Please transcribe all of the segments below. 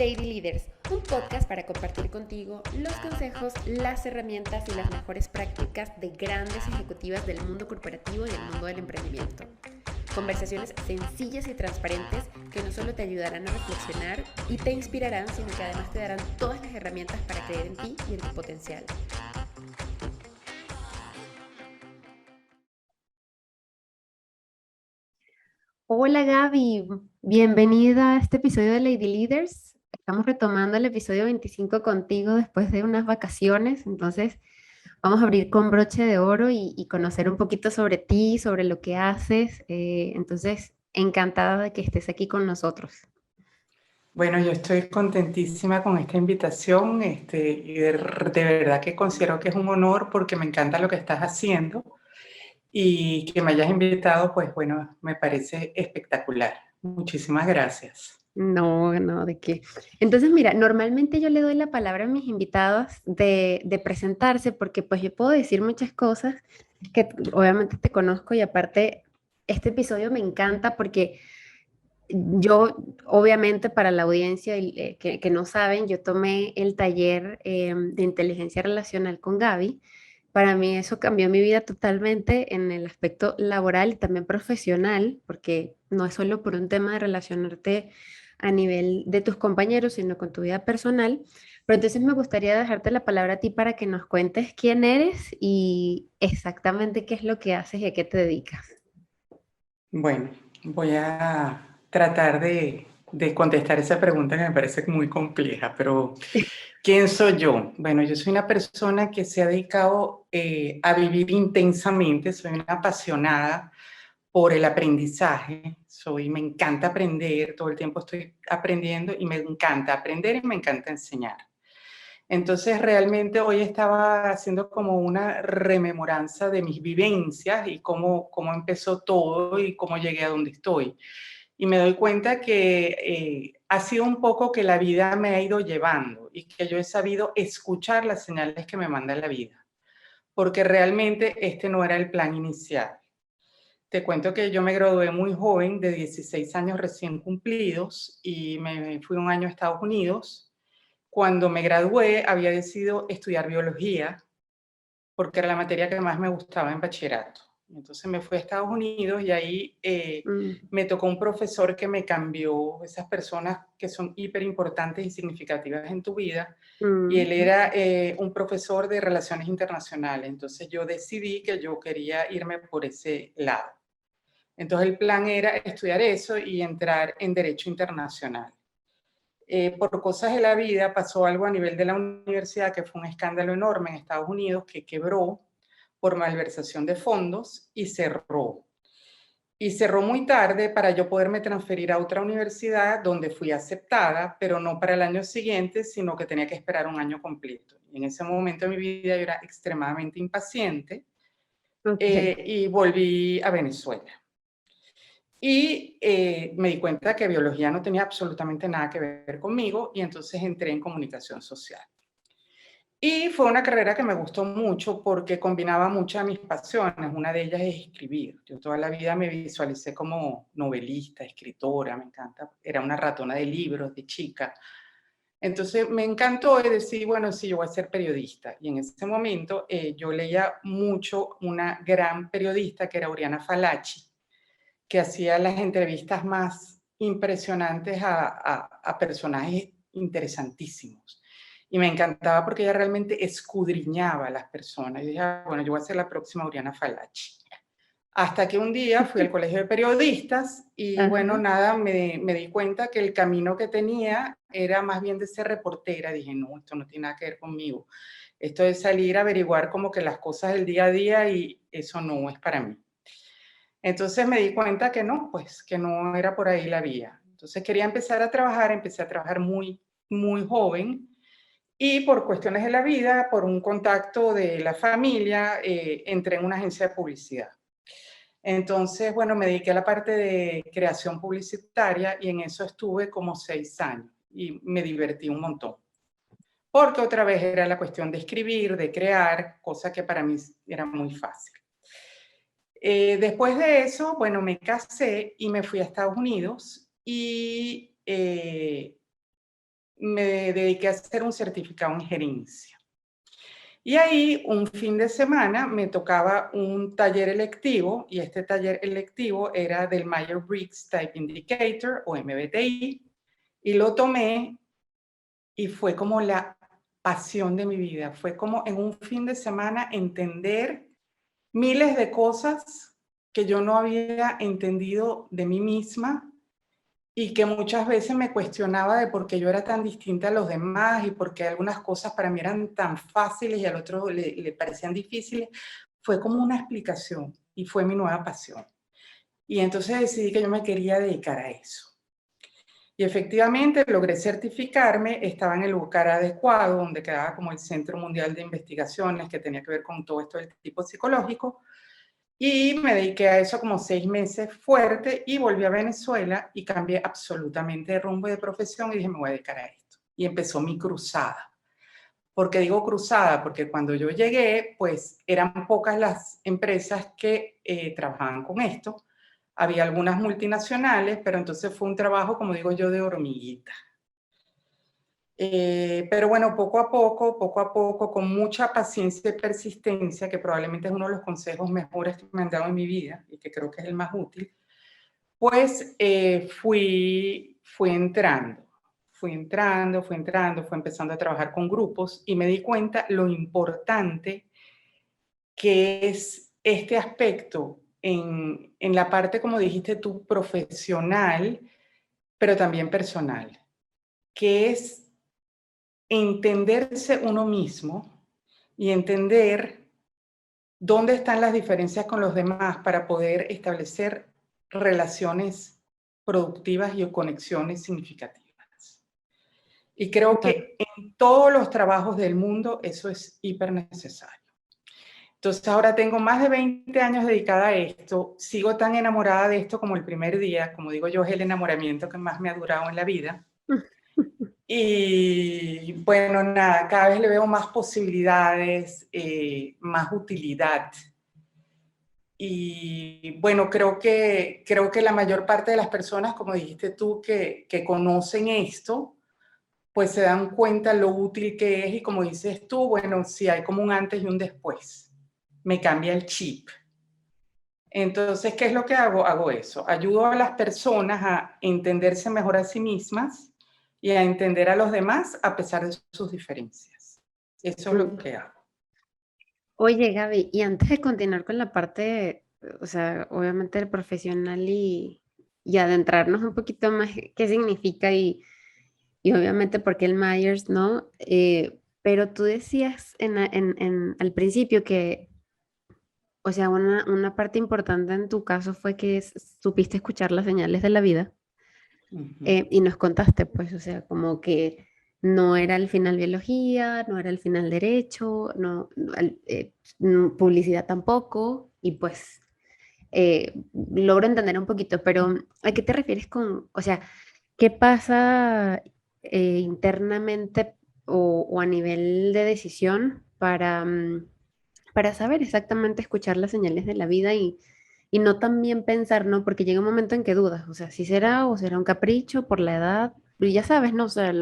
Lady Leaders, un podcast para compartir contigo los consejos, las herramientas y las mejores prácticas de grandes ejecutivas del mundo corporativo y del mundo del emprendimiento. Conversaciones sencillas y transparentes que no solo te ayudarán a reflexionar y te inspirarán, sino que además te darán todas las herramientas para creer en ti y en tu potencial. Hola Gaby, bienvenida a este episodio de Lady Leaders. Estamos retomando el episodio 25 contigo después de unas vacaciones, entonces vamos a abrir con broche de oro y conocer un poquito sobre ti, sobre lo que haces. Entonces, encantada de que estés aquí con nosotros. Bueno, yo estoy contentísima con esta invitación, y de verdad que considero que es un honor porque me encanta lo que estás haciendo y que me hayas invitado, pues bueno, me parece espectacular. Muchísimas gracias. No, no, ¿de qué? Entonces, mira, normalmente yo le doy la palabra a mis invitados de presentarse porque pues yo puedo decir muchas cosas que obviamente te conozco y aparte este episodio me encanta porque yo, obviamente, para la audiencia que no saben, yo tomé el taller de inteligencia relacional con Gaby. Para mí eso cambió mi vida totalmente en el aspecto laboral y también profesional, porque no es solo por un tema de relacionarte a nivel de tus compañeros, sino con tu vida personal. Pero entonces me gustaría dejarte la palabra a ti para que nos cuentes quién eres y exactamente qué es lo que haces y a qué te dedicas. Bueno, voy a tratar de contestar esa pregunta que me parece muy compleja, pero ¿quién soy yo? Bueno, yo soy una persona que se ha dedicado a vivir intensamente, soy una apasionada por el aprendizaje. Me encanta aprender, todo el tiempo estoy aprendiendo y me encanta aprender y me encanta enseñar. Entonces, realmente hoy estaba haciendo como una rememoranza de mis vivencias y cómo empezó todo y cómo llegué a donde estoy. Y me doy cuenta que ha sido un poco que la vida me ha ido llevando y que yo he sabido escuchar las señales que me manda la vida, porque realmente este no era el plan inicial. Te cuento que yo me gradué muy joven, de 16 años recién cumplidos, y me fui un año a Estados Unidos. Cuando me gradué, había decidido estudiar biología, porque era la materia que más me gustaba en bachillerato. Entonces me fui a Estados Unidos y ahí Mm, me tocó un profesor que me cambió, esas personas que son hiper importantes y significativas en tu vida, y él mm. era un profesor de relaciones internacionales. Entonces yo decidí que yo quería irme por ese lado. Entonces el plan era estudiar eso y entrar en Derecho Internacional. Por cosas de la vida pasó algo a nivel de la universidad que fue un escándalo enorme en Estados Unidos que quebró por malversación de fondos y cerró. Y cerró muy tarde para yo poderme transferir a otra universidad donde fui aceptada, pero no para el año siguiente, sino que tenía que esperar un año completo. Y en ese momento de mi vida yo era extremadamente impaciente Ok. y volví a Venezuela. Y me di cuenta que biología no tenía absolutamente nada que ver conmigo y entonces entré en comunicación social. Y fue una carrera que me gustó mucho porque combinaba muchas de mis pasiones. Una de ellas es escribir. Yo toda la vida me visualicé como novelista, escritora, me encanta. Era una ratona de libros de chica. Entonces me encantó y decir, bueno, sí, yo voy a ser periodista. Y en ese momento yo leía mucho una gran periodista que era Oriana Falachi, que hacía las entrevistas más impresionantes a personajes interesantísimos. Y me encantaba porque ella realmente escudriñaba a las personas. Y dije, bueno, yo voy a ser la próxima Oriana Falachi. Hasta que un día fui al colegio de periodistas y bueno, Ajá. nada, me di cuenta que el camino que tenía era más bien de ser reportera. Dije, no, esto no tiene nada que ver conmigo. Esto es salir a averiguar como que las cosas del día a día y eso no es para mí. Entonces me di cuenta que no, pues que no era por ahí la vía. Entonces quería empezar a trabajar, empecé a trabajar muy joven y por cuestiones de la vida, por un contacto de la familia, entré en una agencia de publicidad. Entonces, bueno, me dediqué a la parte de creación publicitaria y en eso estuve como 6 años y me divertí un montón. Porque otra vez era la cuestión de escribir, de crear, cosa que para mí era muy fácil. Después de eso, bueno, me casé y me fui a Estados Unidos y me dediqué a hacer un certificado en gerencia. Y ahí un fin de semana me tocaba un taller electivo y este taller electivo era del Myers-Briggs Type Indicator o MBTI y lo tomé y fue como la pasión de mi vida. Fue como en un fin de semana entender miles de cosas que yo no había entendido de mí misma y que muchas veces me cuestionaba de por qué yo era tan distinta a los demás y por qué algunas cosas para mí eran tan fáciles y al otro le parecían difíciles. Fue como una explicación y fue mi nueva pasión. Y entonces decidí que yo me quería dedicar a eso. Y efectivamente logré certificarme, estaba en el lugar adecuado, donde quedaba como el Centro Mundial de Investigaciones, que tenía que ver con todo esto del tipo psicológico, y me dediqué a eso como 6 meses fuerte y volví a Venezuela y cambié absolutamente de rumbo y de profesión y dije, me voy a dedicar a esto. Y empezó mi cruzada. ¿Por qué digo cruzada? Porque cuando yo llegué, pues eran pocas las empresas que trabajaban con esto. Había algunas multinacionales, pero entonces fue un trabajo, como digo yo, de hormiguita. Pero bueno, poco a poco, con mucha paciencia y persistencia, que probablemente es uno de los consejos mejores que me han dado en mi vida y que creo que es el más útil, pues fui entrando, fui empezando a trabajar con grupos y me di cuenta lo importante que es este aspecto en la parte, como dijiste tú, profesional, pero también personal, que es entenderse uno mismo y entender dónde están las diferencias con los demás para poder establecer relaciones productivas y conexiones significativas. Y creo Claro. que en todos los trabajos del mundo eso es hiper necesario. Entonces ahora tengo más de 20 años dedicada a esto, sigo tan enamorada de esto como el primer día, como digo yo, es el enamoramiento que más me ha durado en la vida. Y bueno, nada, cada vez le veo más posibilidades, más utilidad. Y bueno, creo que la mayor parte de las personas, como dijiste tú, que conocen esto, pues se dan cuenta lo útil que es y como dices tú, bueno, sí hay como un antes y un después. Me cambia el chip. Entonces, ¿qué es lo que hago? Hago eso. Ayudo a las personas a entenderse mejor a sí mismas y a entender a los demás a pesar de sus diferencias. Eso es lo Mm. que hago. Oye, Gaby, y antes de continuar con la parte, o sea, obviamente el profesional y adentrarnos un poquito más qué significa y obviamente por qué el Myers, ¿no? Pero tú decías al principio que, o sea, una parte importante en tu caso fue que supiste escuchar las señales de la vida. Ujú. Y nos contaste, pues, o sea, como que no era al final biología, no era al final derecho, publicidad tampoco, y pues logro entender un poquito, pero ¿a qué te refieres con, o sea, qué pasa internamente o a nivel de decisión para saber exactamente escuchar las señales de la vida y no también pensar, ¿no? Porque llega un momento en que dudas, o sea, si será o será un capricho por la edad, y ya sabes, ¿no? O sea,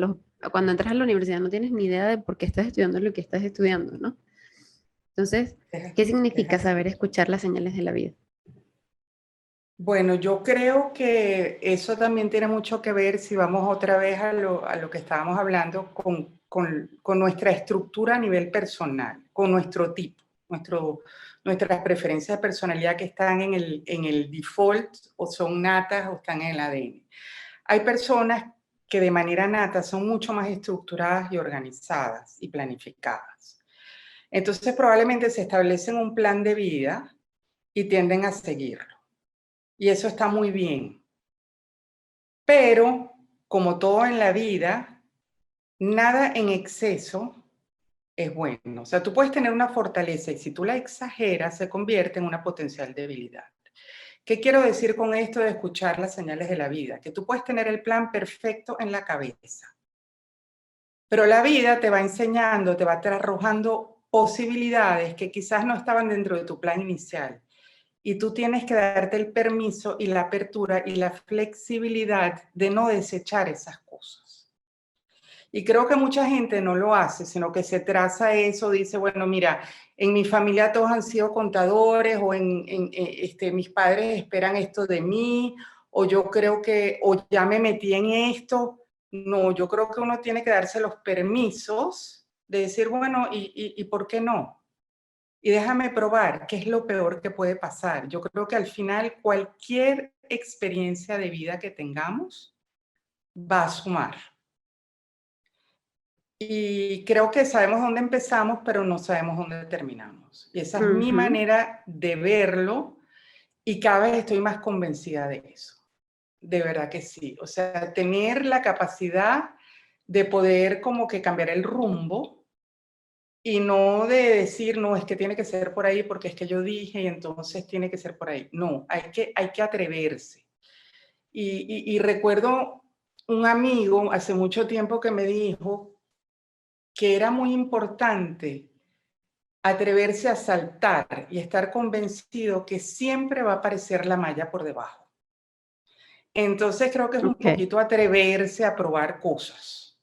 cuando entras a la universidad no tienes ni idea de por qué estás estudiando lo que estás estudiando, ¿no? Entonces, ¿qué Es significa saber así. escuchar las señales de la vida? Bueno, yo creo que eso también tiene mucho que ver, si vamos otra vez a lo que estábamos hablando, con nuestra estructura a nivel personal, con nuestro tipo, nuestras preferencias de personalidad que están en el default o son natas o están en el ADN. Hay personas que de manera nata son mucho más estructuradas y organizadas y planificadas. Entonces probablemente se establecen un plan de vida y tienden a seguirlo. Y eso está muy bien. Pero, como todo en la vida, nada en exceso es bueno. O sea, tú puedes tener una fortaleza y si tú la exageras, se convierte en una potencial debilidad. ¿Qué quiero decir con esto de escuchar las señales de la vida? Que tú puedes tener el plan perfecto en la cabeza, pero la vida te va enseñando, te va arrojando posibilidades que quizás no estaban dentro de tu plan inicial. Y tú tienes que darte el permiso y la apertura y la flexibilidad de no desechar esas cosas. Y creo que mucha gente no lo hace, sino que se traza eso, dice, bueno, mira, en mi familia todos han sido contadores o mis padres esperan esto de mí o yo creo que, o ya me metí en esto. No, yo creo que uno tiene que darse los permisos de decir, bueno, ¿y por qué no? Y déjame probar qué es lo peor que puede pasar. Yo creo que al final cualquier experiencia de vida que tengamos va a sumar. Y creo que sabemos dónde empezamos, pero no sabemos dónde terminamos. Y esa es mi Ujú. manera de verlo y cada vez estoy más convencida de eso. De verdad que sí. O sea, tener la capacidad de poder como que cambiar el rumbo y no de decir, no, es que tiene que ser por ahí porque es que yo dije y entonces tiene que ser por ahí. No, hay que atreverse. Y recuerdo un amigo hace mucho tiempo que me dijo que era muy importante atreverse a saltar y estar convencido que siempre va a aparecer la malla por debajo. Entonces creo que es un Ok, poquito atreverse a probar cosas,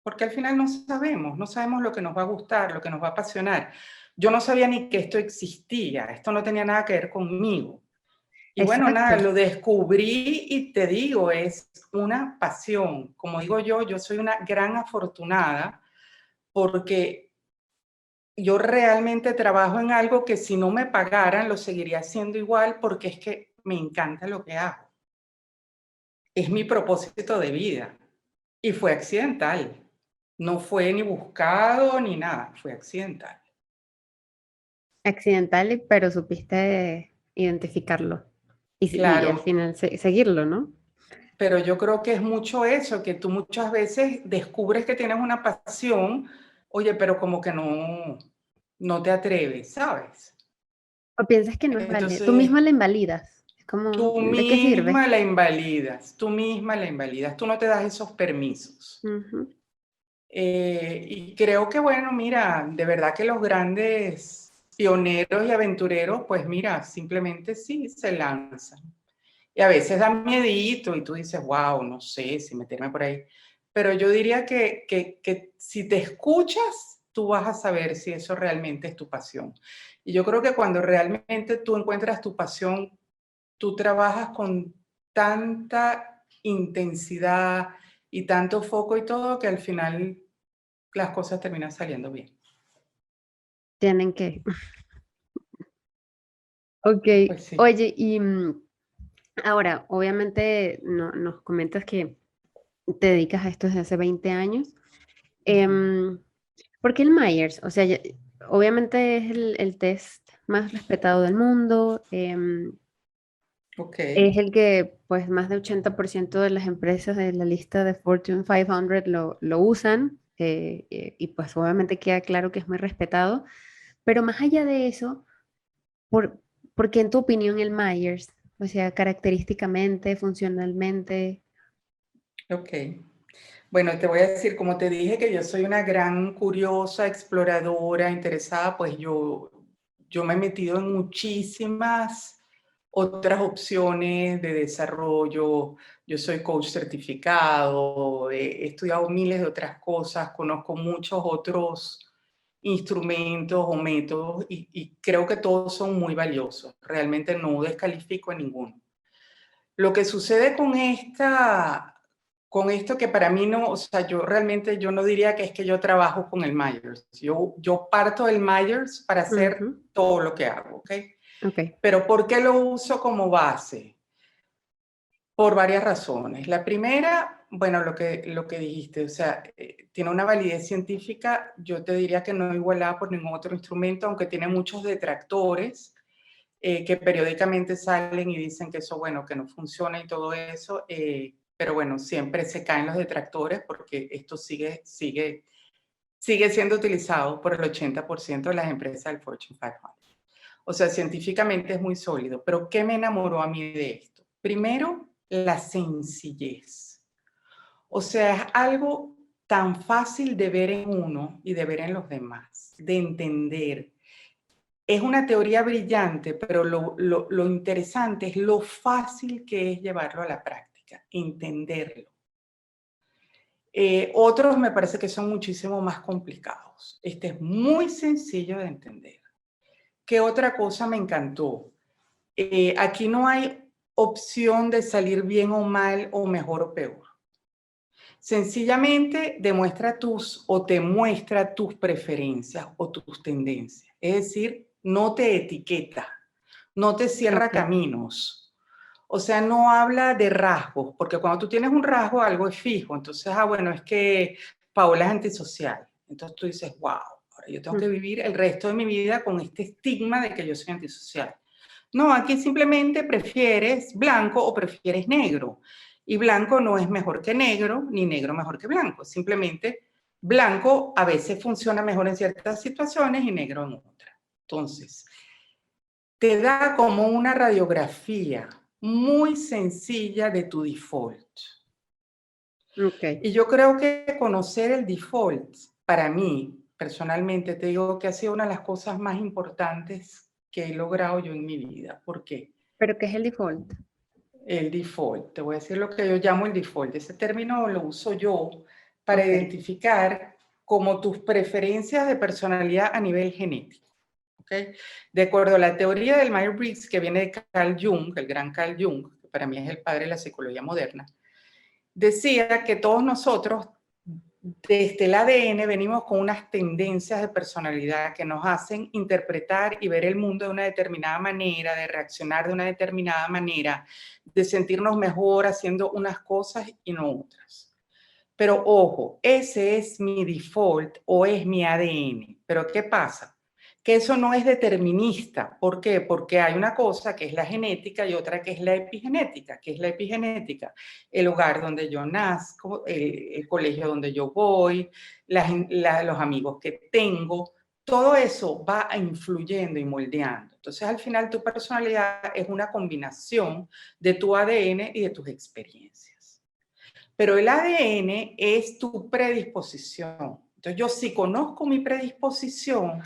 porque al final no sabemos lo que nos va a gustar, lo que nos va a apasionar. Yo no sabía ni que esto existía, esto no tenía nada que ver conmigo. Y bueno, nada, exacto. lo descubrí y te digo, es una pasión. Como digo yo soy una gran afortunada porque yo realmente trabajo en algo que si no me pagaran lo seguiría haciendo igual porque es que me encanta lo que hago. Es mi propósito de vida y fue accidental. No fue ni buscado ni nada, fue accidental. Accidental, pero supiste identificarlo y al Claro, final seguirlo, ¿no? pero yo creo que es mucho eso, que tú muchas veces descubres que tienes una pasión, oye, pero como que no te atreves, ¿sabes? O piensas que no es válido. Tú Entonces, misma la invalidas. Es como, tú ¿de qué misma sirve? la invalidas, tú misma la invalidas, tú no te das esos permisos. Ujú. Y creo que, bueno, mira, de verdad que los grandes pioneros y aventureros, pues mira, simplemente sí se lanzan. Y a veces da miedito y tú dices, wow, no sé si meterme por ahí. Pero yo diría que si te escuchas, tú vas a saber si eso realmente es tu pasión. Y yo creo que cuando realmente tú encuentras tu pasión, tú trabajas con tanta intensidad y tanto foco y todo que al final las cosas terminan saliendo bien. Tienen que. Ok. Pues sí. Oye, y ahora, obviamente nos comentas que te dedicas a esto desde hace 20 años. Ujú. Em, ¿Por qué el Myers? O sea, obviamente es el test más respetado del mundo. Ok. Es el que, pues, más de 80% de las empresas de la lista de Fortune 500 lo usan. Y pues obviamente queda claro que es muy respetado. Pero más allá de eso, ¿por, por qué en tu opinión el Myers? O sea, característicamente, funcionalmente. Ok. Bueno, te voy a decir, como te dije que yo soy una gran curiosa, exploradora, interesada, pues yo me he metido en muchísimas otras opciones de desarrollo. Yo soy coach certificado, he estudiado miles de otras cosas, conozco muchos otros instrumentos o métodos y creo que todos son muy valiosos. Realmente no descalifico a ninguno. Lo que sucede con esto que para mí no, o sea, yo realmente yo no diría que es que yo trabajo con el Myers. Yo parto del Myers para hacer Ujú. todo lo que hago, ¿ok? Ok. Pero ¿por qué lo uso como base? Por varias razones. La primera, bueno, lo que dijiste, o sea, tiene una validez científica, yo te diría que no igualada por ningún otro instrumento, aunque tiene muchos detractores que periódicamente salen y dicen que eso, bueno, que no funciona y todo eso, pero bueno, siempre se caen los detractores porque esto sigue siendo utilizado por el 80% de las empresas del Fortune 500. O sea, científicamente es muy sólido, pero ¿qué me enamoró a mí de esto? Primero, la sencillez. O sea, es algo tan fácil de ver en uno y de ver en los demás, de entender. Es una teoría brillante, pero lo interesante es lo fácil que es llevarlo a la práctica, entenderlo. Otros me parece que son muchísimo más complicados. Este es muy sencillo de entender. ¿Qué otra cosa me encantó? Aquí no hay opción de salir bien o mal o mejor o peor. Sencillamente demuestra o te muestra tus preferencias o tus tendencias. Es decir, no te etiqueta, no te cierra Ok, caminos. O sea, no habla de rasgos, porque cuando tú tienes un rasgo, algo es fijo. Entonces, bueno, es que Paola es antisocial. Entonces tú dices, wow, ahora yo tengo que mm, vivir el resto de mi vida con este estigma de que yo soy antisocial. No, aquí simplemente prefieres blanco o prefieres negro. Y blanco no es mejor que negro, ni negro mejor que blanco. Simplemente blanco a veces funciona mejor en ciertas situaciones y negro en otras. Entonces, te da como una radiografía muy sencilla de tu default. ok. Y yo creo que conocer el default, para mí, personalmente, te digo que ha sido una de las cosas más importantes que he logrado yo en mi vida. ¿Por qué? ¿Pero qué es el default? El default, te voy a decir lo que yo llamo el default. Ese término lo uso yo para Ok. identificar como tus preferencias de personalidad a nivel genético. ¿Okay? De acuerdo a la teoría del Myers-Briggs que viene de Carl Jung, el gran Carl Jung, que para mí es el padre de la psicología moderna, decía que todos nosotros desde el ADN venimos con unas tendencias de personalidad que nos hacen interpretar y ver el mundo de una determinada manera, de reaccionar de una determinada manera, de sentirnos mejor haciendo unas cosas y no otras. Pero ojo, ese es mi default o es mi ADN. Pero ¿qué pasa? Que eso no es determinista. ¿Por qué? Porque hay una cosa que es la genética y otra que es la epigenética. ¿Qué es la epigenética? El lugar donde yo nazco, el colegio donde yo voy, los amigos que tengo, todo eso va influyendo y moldeando. Entonces, al final, tu personalidad es una combinación de tu ADN y de tus experiencias. Pero el ADN es tu predisposición. Entonces, yo si conozco mi predisposición,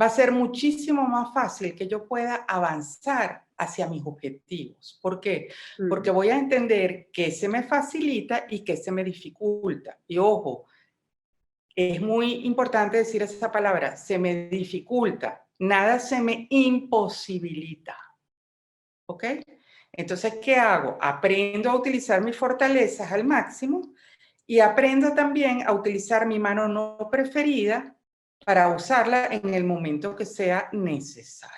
va a ser muchísimo más fácil que yo pueda avanzar hacia mis objetivos. ¿Por qué? Porque Mm, voy a entender qué se me facilita y qué se me dificulta. Y ojo, es muy importante decir esa palabra, se me dificulta. Nada se me imposibilita. ¿Ok? Entonces, ¿qué hago? Aprendo a utilizar mis fortalezas al máximo y aprendo también a utilizar mi mano no preferida para usarla en el momento que sea necesario.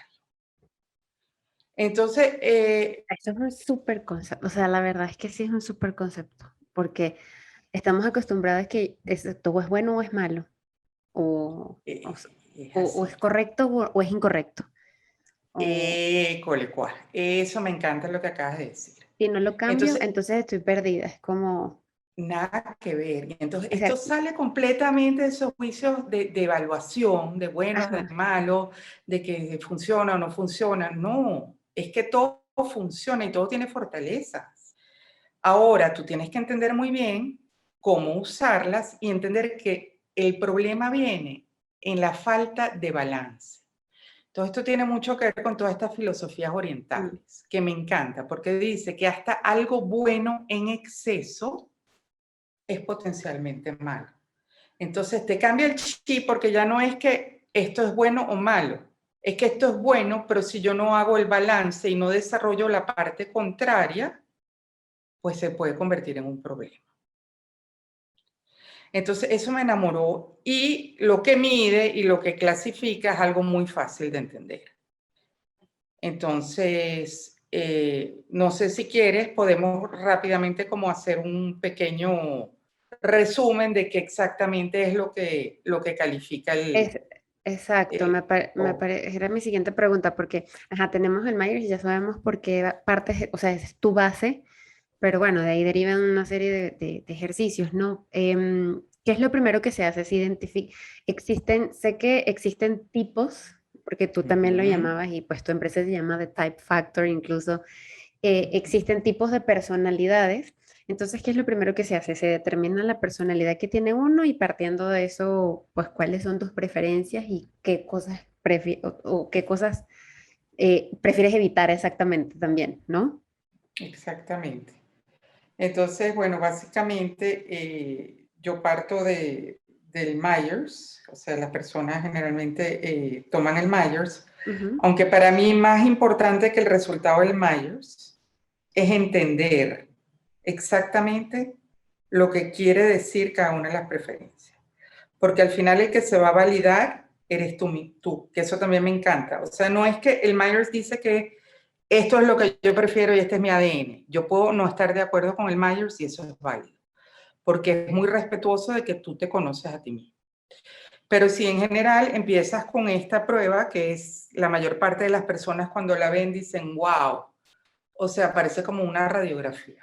Entonces, Esto es un súper concepto, o sea, la verdad es que sí es un súper concepto, porque estamos acostumbrados a que todo es bueno o es malo, o, o, eh, s- es o así. es correcto o es incorrecto. O Cole cual. Eso me encanta lo que acabas de decir. si no lo cambio, Entonces, entonces estoy perdida. Es como, nada que ver. Y entonces, o esto sea, sale completamente de esos juicios de evaluación, de bueno, de ajá, malo, de que funciona o no funciona. No, es que todo funciona y todo tiene fortalezas. Ahora, tú tienes que entender muy bien cómo usarlas y entender que el problema viene en la falta de balance. Todo esto tiene mucho que ver con todas estas filosofías mm, orientales, que me encanta, porque dice que hasta algo bueno en exceso es potencialmente malo. Entonces te cambia el chip porque ya no es que esto es bueno o malo, es que esto es bueno, pero si yo no hago el balance y no desarrollo la parte contraria, pues se puede convertir en un problema. Entonces eso me enamoró y lo que mide y lo que clasifica es algo muy fácil de entender. Entonces, no sé si quieres, podemos rápidamente como hacer un pequeño resumen de qué exactamente es lo que califica es, exacto, el era mi siguiente pregunta, porque, ajá, tenemos el Myers y ya sabemos por qué partes, o sea, es tu base, pero bueno, de ahí derivan una serie de ejercicios, ¿no? ¿Qué es lo primero que se hace? Existen, sé que existen tipos, porque tú también lo Ujú. llamabas y pues tu empresa se llama The Type Factor, incluso existen tipos de personalidades. Entonces, ¿qué es lo primero que se hace? Se determina la personalidad que tiene uno y partiendo de eso, pues cuáles son tus preferencias y qué cosas, o qué cosas prefieres evitar exactamente también, ¿no? Exactamente. Entonces, bueno, básicamente yo parto del Myers, o sea, las personas generalmente toman el Myers, aunque para mí más importante que el resultado del Myers es entender exactamente lo que quiere decir cada una de las preferencias. Porque al final el que se va a validar eres tú, que eso también me encanta. O sea, no es que el Myers dice que esto es lo que yo prefiero y este es mi ADN. Yo puedo no estar de acuerdo con el Myers y eso es válido, porque es muy respetuoso de que tú te conoces a ti mismo. Pero si en general empiezas con esta prueba, que es la mayor parte de las personas cuando la ven dicen, wow, o sea, parece como una radiografía.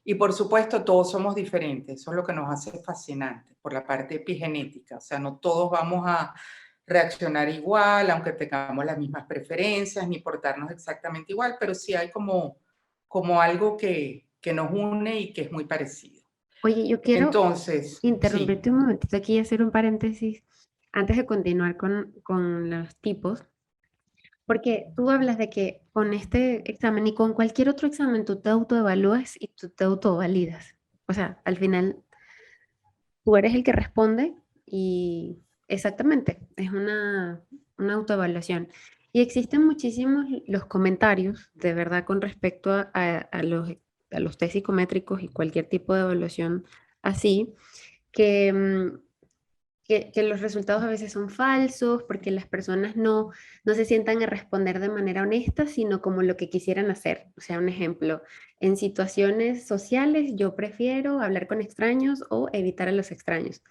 Y por supuesto, todos somos diferentes, eso es lo que nos hace fascinantes por la parte epigenética, o sea, no todos vamos a reaccionar igual, aunque tengamos las mismas preferencias, ni portarnos exactamente igual, pero sí hay como algo que nos une y que es muy parecido. Oye, yo quiero Entonces, sí, interrumpirte un momentito aquí y hacer un paréntesis antes de continuar con los tipos, porque tú hablas de que con este examen y con cualquier otro examen tú te autoevalúas y tú te autovalidas. O sea, al final tú eres el que responde y exactamente, es una autoevaluación. Y existen muchísimos los comentarios, de verdad, con respecto a los test psicométricos y cualquier tipo de evaluación así, que, que los resultados a veces son falsos porque las personas no se sientan a responder de manera honesta, sino como lo que quisieran hacer. O sea, un ejemplo, en situaciones sociales yo prefiero hablar con extraños o evitar a los extraños.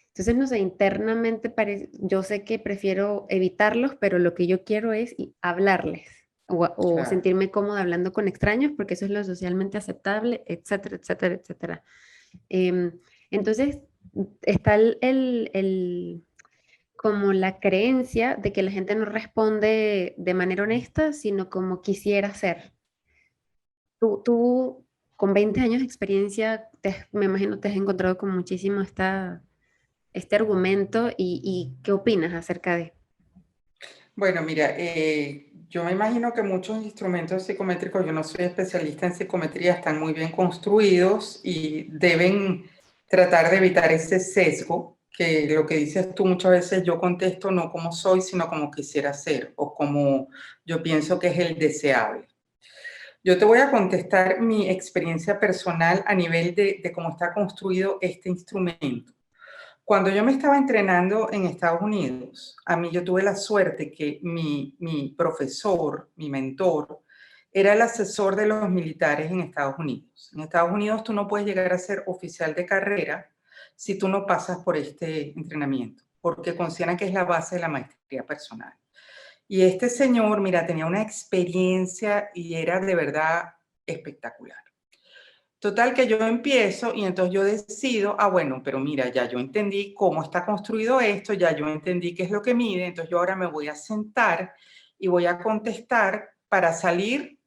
Entonces, no sé, internamente yo sé que prefiero evitarlos, pero lo que yo quiero es hablarles o claro. sentirme cómoda hablando con extraños porque eso es lo socialmente aceptable, etcétera, etcétera, etcétera. Entonces, está como la creencia de que la gente no responde de manera honesta, sino como quisiera ser. Tú con 20 años de experiencia, me imagino te has encontrado con muchísimo este argumento y ¿qué opinas acerca de? Bueno, mira, yo me imagino que muchos instrumentos psicométricos, yo no soy especialista en psicometría, están muy bien construidos y deben tratar de evitar ese sesgo, que lo que dices tú muchas veces yo contesto no como soy, sino como quisiera ser o como yo pienso que es el deseable. Yo te voy a contestar mi experiencia personal a nivel de cómo está construido este instrumento. Cuando yo me estaba entrenando en Estados Unidos, a mí yo tuve la suerte que mi profesor, mi mentor, era el asesor de los militares en Estados Unidos. En Estados Unidos tú no puedes llegar a ser oficial de carrera si tú no pasas por este entrenamiento, porque consideran que es la base de la maestría personal. Y este señor, mira, tenía una experiencia y era de verdad espectacular. Total que yo empiezo y entonces yo decido, bueno, pero mira, ya yo entendí cómo está construido esto, ya yo entendí qué es lo que mide, entonces yo ahora me voy a sentar y voy a contestar para salir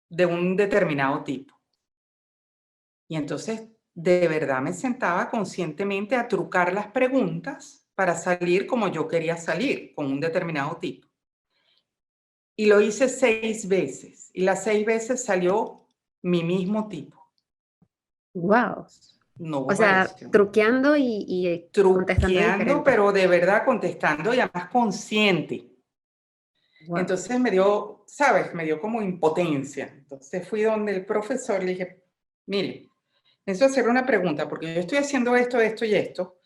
de un determinado tipo. Y entonces de verdad me sentaba conscientemente a trucar las preguntas para salir como yo quería salir, con un determinado tipo. Y lo hice 6 veces y las 6 veces salió mi mismo tipo. Wow. No O hubo sea, variación. truqueando y contestando Truqueando, diferente. pero de verdad contestando y además consciente. Wow. Entonces me dio, ¿sabes? Me dio como impotencia. Entonces fui donde el profesor, le dije, mire, necesito hacer una pregunta porque yo estoy haciendo esto, esto y esto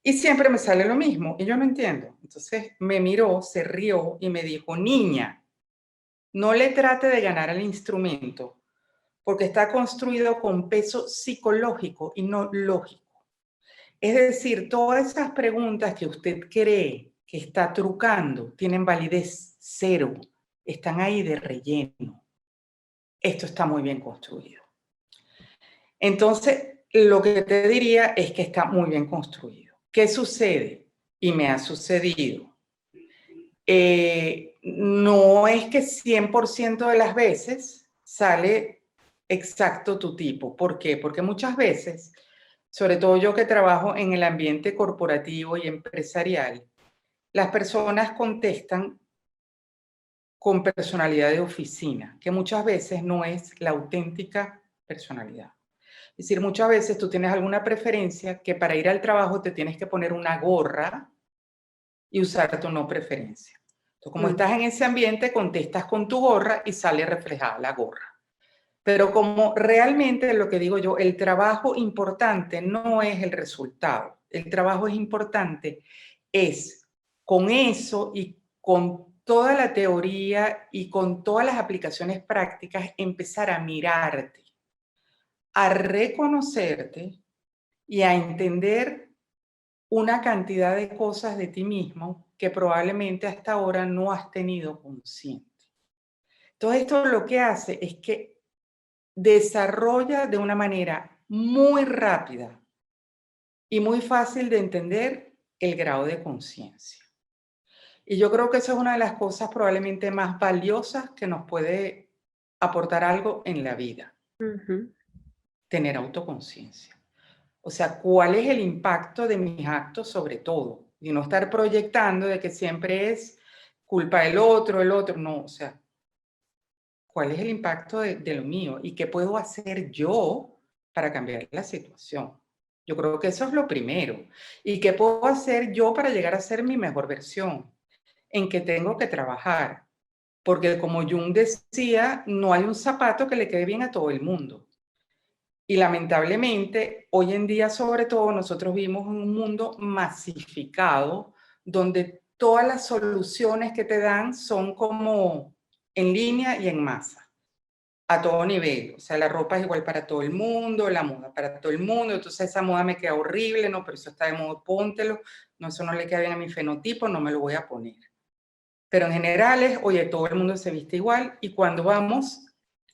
y siempre me sale lo mismo y yo no entiendo. Entonces me miró, se rió y me dijo, niña, no le trate de ganar al instrumento porque está construido con peso psicológico y no lógico. Es decir, todas esas preguntas que usted cree que está trucando tienen validez cero, están ahí de relleno. Esto está muy bien construido. Entonces, lo que te diría es que está muy bien construido. ¿Qué sucede? Y me ha sucedido. No es que 100% de las veces sale exacto tu tipo. ¿Por qué? Porque muchas veces, sobre todo yo que trabajo en el ambiente corporativo y empresarial, las personas contestan con personalidad de oficina, que muchas veces no es la auténtica personalidad. Es decir, muchas veces tú tienes alguna preferencia que para ir al trabajo te tienes que poner una gorra y usar tu no preferencia. Entonces, como Mm, estás en ese ambiente, contestas con tu gorra y sale reflejada la gorra. Pero como realmente lo que digo yo, el trabajo importante no es el resultado. El trabajo es importante, es con eso y con toda la teoría y con todas las aplicaciones prácticas, empezar a mirarte, a reconocerte y a entender una cantidad de cosas de ti mismo que probablemente hasta ahora no has tenido consciente. Todo esto lo que hace es que desarrolla de una manera muy rápida y muy fácil de entender el grado de conciencia. Y yo creo que esa es una de las cosas probablemente más valiosas que nos puede aportar algo en la vida, ujú. tener autoconciencia. O sea, ¿cuál es el impacto de mis actos sobre todo? Y no estar proyectando de que siempre es culpa del otro, el otro. No, o sea, ¿cuál es el impacto de lo mío? ¿Y qué puedo hacer yo para cambiar la situación? Yo creo que eso es lo primero. ¿Y qué puedo hacer yo para llegar a ser mi mejor versión? ¿En qué tengo que trabajar? Porque como Jung decía, no hay un zapato que le quede bien a todo el mundo. Y lamentablemente, hoy en día, sobre todo, nosotros vivimos en un mundo masificado, donde todas las soluciones que te dan son como en línea y en masa, a todo nivel. O sea, la ropa es igual para todo el mundo, la moda para todo el mundo. Entonces, esa moda me queda horrible, no, pero eso está de moda, póntelo. No, eso no le queda bien a mi fenotipo, no me lo voy a poner. Pero en general es, oye, todo el mundo se viste igual y cuando vamos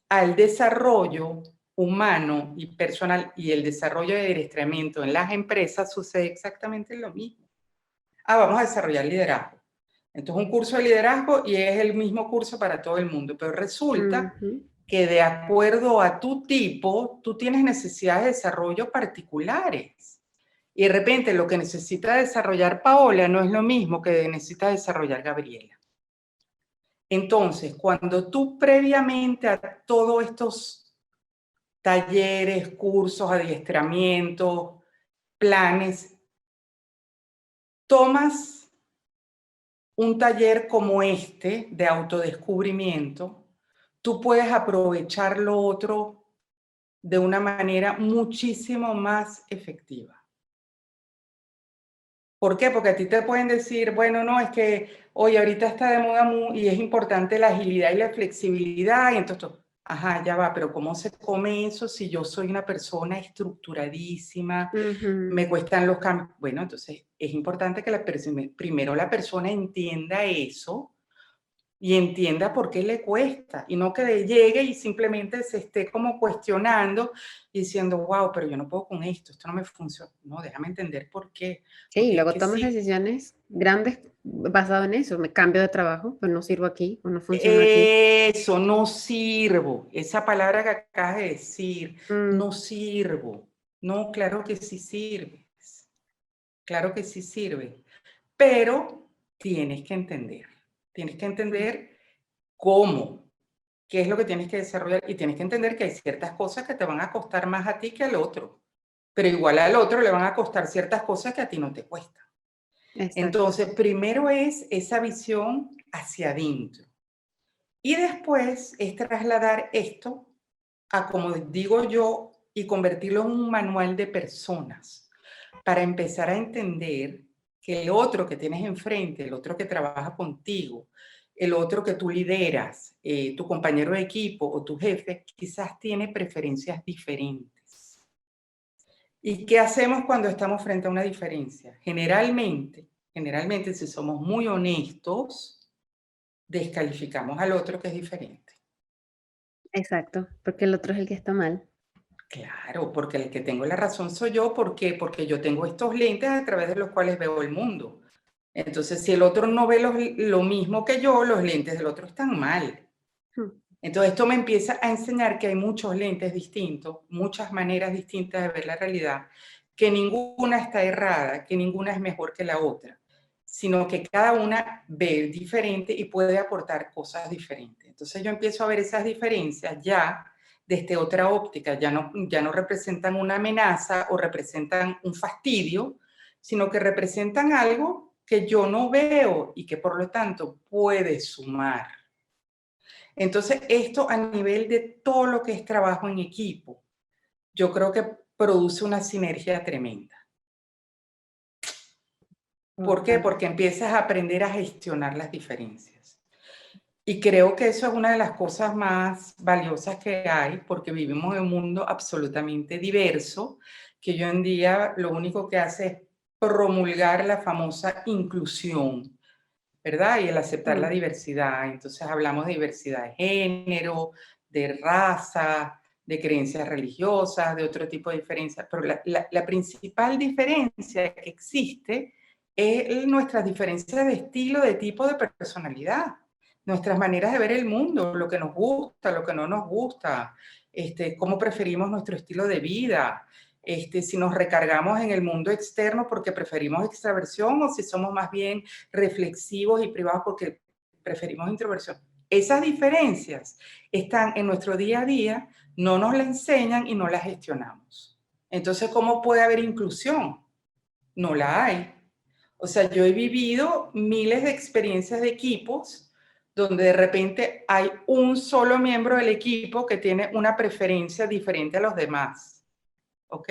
al desarrollo humano y personal y el desarrollo de adiestramiento en las empresas sucede exactamente lo mismo. Vamos a desarrollar liderazgo. Entonces un curso de liderazgo y es el mismo curso para todo el mundo, pero resulta Ujú. que de acuerdo a tu tipo, tú tienes necesidades de desarrollo particulares. Y de repente lo que necesita desarrollar Paola no es lo mismo que necesita desarrollar Gabriela. Entonces, cuando tú previamente a todos estos talleres, cursos, adiestramientos, planes, tomas un taller como este de autodescubrimiento, tú puedes aprovechar lo otro de una manera muchísimo más efectiva. ¿Por qué? Porque a ti te pueden decir, bueno, no, es que hoy ahorita está de moda y es importante la agilidad y la flexibilidad, y entonces, ajá, ya va, pero ¿cómo se come eso si yo soy una persona estructuradísima, Ujú. me cuestan los cambios? Bueno, entonces es importante que primero la persona entienda eso y entienda por qué le cuesta y no que llegue y simplemente se esté como cuestionando y diciendo, wow, pero yo no puedo con esto no me funciona. No, déjame entender por qué. Sí, Porque es luego que tomas sí, decisiones grandes basado en eso. Me cambio de trabajo, pues no sirvo aquí o no funciono aquí. eso, no sirvo. Esa palabra que acabas de decir, Mm, no sirvo. No, claro que sí sirves. Claro que sí sirve. Pero tienes que mm. entender cómo, qué es lo que tienes que desarrollar y tienes que entender que hay ciertas cosas que te van a costar más a ti que al otro, pero igual al otro le van a costar ciertas cosas que a ti no te cuestan. Exacto. Entonces, primero es esa visión hacia adentro y después es trasladar esto a, como digo yo, y convertirlo en un manual de personas para empezar a entender que el otro que tienes enfrente, el otro que trabaja contigo, el otro que tú lideras, tu compañero de equipo o tu jefe, quizás tiene preferencias diferentes. ¿Y qué hacemos cuando estamos frente a una diferencia? Generalmente, si somos muy honestos, descalificamos al otro que es diferente. Exacto, porque el otro es el que está mal. Claro, porque el que tengo la razón soy yo. ¿Por qué? Porque yo tengo estos lentes a través de los cuales veo el mundo. Entonces, si el otro no ve lo mismo que yo, los lentes del otro están mal. Mm, Entonces, esto me empieza a enseñar que hay muchos lentes distintos, muchas maneras distintas de ver la realidad, que ninguna está errada, que ninguna es mejor que la otra, sino que cada una ve diferente y puede aportar cosas diferentes. Entonces, yo empiezo a ver esas diferencias ya desde otra óptica, ya no representan una amenaza o representan un fastidio, sino que representan algo que yo no veo y que por lo tanto puede sumar. Entonces, esto a nivel de todo lo que es trabajo en equipo, yo creo que produce una sinergia tremenda. ¿Por qué? Total. Porque empiezas a aprender a gestionar las diferencias. Y creo que eso es una de las cosas más valiosas que hay, porque vivimos en un mundo absolutamente diverso, que hoy en día lo único que hace es promulgar la famosa inclusión, ¿verdad? Y el aceptar la Mm. diversidad. Entonces hablamos de diversidad de género, de raza, de creencias religiosas, de otro tipo de diferencias. Pero la principal diferencia que existe es nuestras diferencias de estilo, de tipo, de personalidad, nuestras maneras de ver el mundo, lo que nos gusta, lo que no nos gusta, cómo preferimos nuestro estilo de vida, si nos recargamos en el mundo externo porque preferimos extraversión o si somos más bien reflexivos y privados porque preferimos introversión. Esas diferencias están en nuestro día a día, no nos la enseñan y no las gestionamos. Entonces, ¿cómo puede haber inclusión? No la hay. O sea, yo he vivido miles de experiencias de equipos donde de repente hay un solo miembro del equipo que tiene una preferencia diferente a los demás. ¿Ok?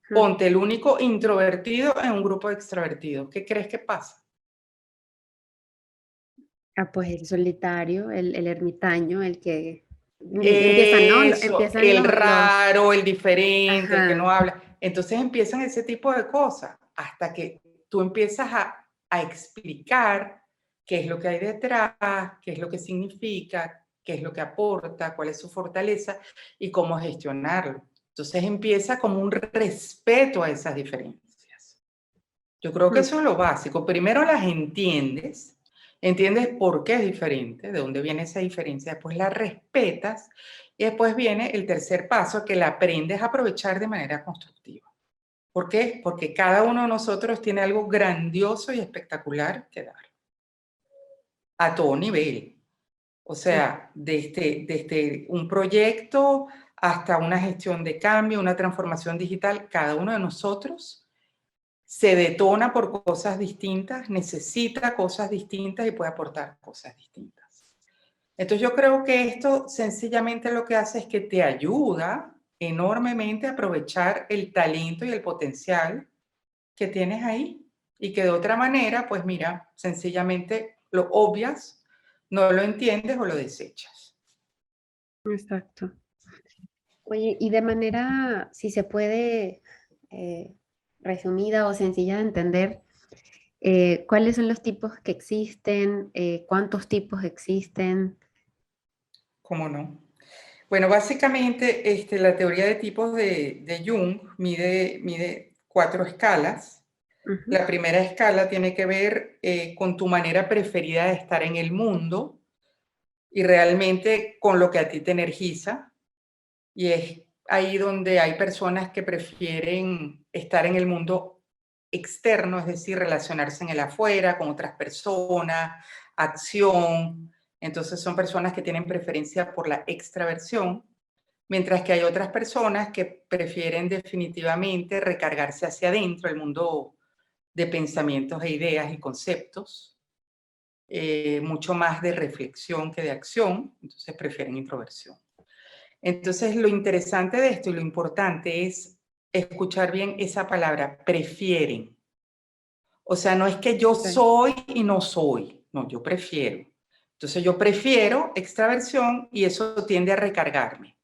Mm. Ponte el único introvertido en un grupo de extrovertidos. ¿Qué crees que pasa? Ah, pues el solitario, el ermitaño, el que empiezan, ¿no? Eso, Empiezan el los, raro, el diferente, el que no ajá, habla. Entonces empiezan ese tipo de cosas hasta que tú empiezas a explicar qué es lo que hay detrás, qué es lo que significa, qué es lo que aporta, cuál es su fortaleza y cómo gestionarlo. Entonces empieza como un respeto a esas diferencias. Yo creo que mm, eso es lo básico. Primero las entiendes, entiendes por qué es diferente, de dónde viene esa diferencia, después la respetas y después viene el tercer paso que la aprendes a aprovechar de manera constructiva. ¿Por qué? Porque cada uno de nosotros tiene algo grandioso y espectacular que dar, a todo nivel. O sí, sea, desde un proyecto hasta una gestión de cambio, una transformación digital, cada uno de nosotros se detona por cosas distintas, necesita cosas distintas y puede aportar cosas distintas. Entonces yo creo que esto sencillamente lo que hace es que te ayuda enormemente a aprovechar el talento y el potencial que tienes ahí y que de otra manera, pues mira, sencillamente lo obvias, no lo entiendes o lo desechas. exacto. Oye, y de manera, si se puede, eh, resumida o sencilla de entender, ¿cuáles son los tipos que existen? ¿Cuántos tipos existen? ¿Cómo no? Bueno, básicamente la teoría de tipos de Jung mide 4 escalas. Ujú. La primera escala tiene que ver con tu manera preferida de estar en el mundo y realmente con lo que a ti te energiza. Y es ahí donde hay personas que prefieren estar en el mundo externo, es decir, relacionarse en el afuera, con otras personas, acción. Entonces son personas que tienen preferencia por la extraversión, mientras que hay otras personas que prefieren definitivamente recargarse hacia adentro, el mundo de pensamientos e ideas y conceptos, mucho más de reflexión que de acción, entonces prefieren introversión. Entonces, lo interesante de esto y lo importante es escuchar bien esa palabra, prefieren. O sea, no es que yo Ok. soy y no soy, no, yo prefiero. Entonces, yo prefiero extraversión y eso tiende a recargarme.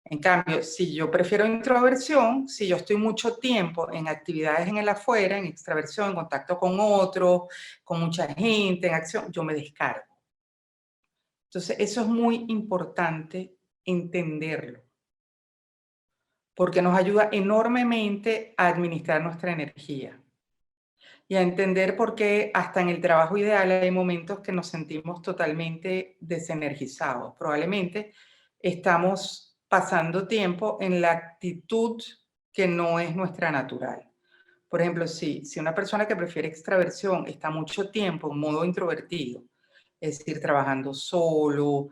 En cambio, si yo prefiero introversión, si yo estoy mucho tiempo en actividades en el afuera, en extraversión, en contacto con otros, con mucha gente, en acción, yo me descargo. Entonces, eso es muy importante entenderlo, porque nos ayuda enormemente a administrar nuestra energía y a entender por qué hasta en el trabajo ideal hay momentos que nos sentimos totalmente desenergizados. Probablemente estamos pasando tiempo en la actitud que no es nuestra natural. Por ejemplo, si una persona que prefiere extraversión está mucho tiempo en modo introvertido, es decir, trabajando solo,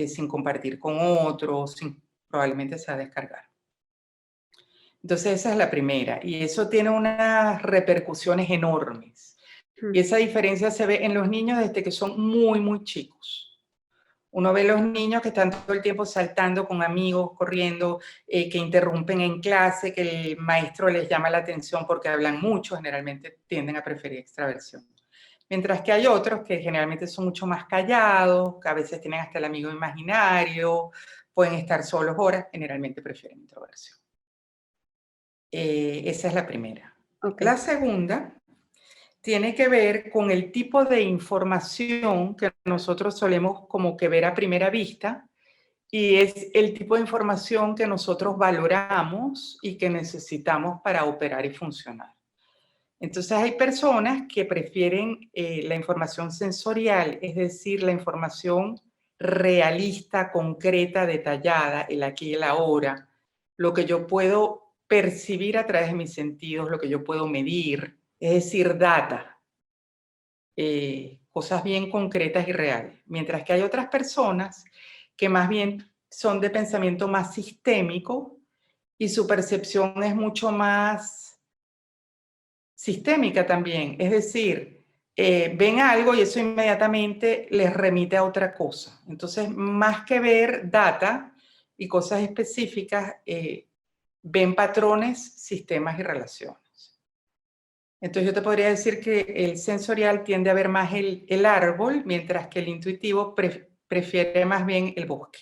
sin compartir con otros, probablemente se va a descargar. Entonces esa es la primera y eso tiene unas repercusiones enormes. Y esa diferencia se ve en los niños desde que son muy, muy chicos. Uno ve los niños que están todo el tiempo saltando con amigos, corriendo, que interrumpen en clase, que el maestro les llama la atención porque hablan mucho, generalmente tienden a preferir extraversión. Mientras que hay otros que generalmente son mucho más callados, que a veces tienen hasta el amigo imaginario, pueden estar solos horas, generalmente prefieren introversión. Esa es la primera. Ok. La segunda tiene que ver con el tipo de información que nosotros solemos como que ver a primera vista y es el tipo de información que nosotros valoramos y que necesitamos para operar y funcionar. Entonces hay personas que prefieren la información sensorial, es decir, la información realista, concreta, detallada, el aquí y el ahora, lo que yo puedo percibir a través de mis sentidos, lo que yo puedo medir, es decir, data, cosas bien concretas y reales. Mientras que hay otras personas que más bien son de pensamiento más sistémico y su percepción es mucho más sistémica también. Es decir, ven algo y eso inmediatamente les remite a otra cosa. Entonces, más que ver data y cosas específicas, ven patrones, sistemas y relaciones. Entonces yo te podría decir que el sensorial tiende a ver más el árbol, mientras que el intuitivo prefiere más bien el bosque.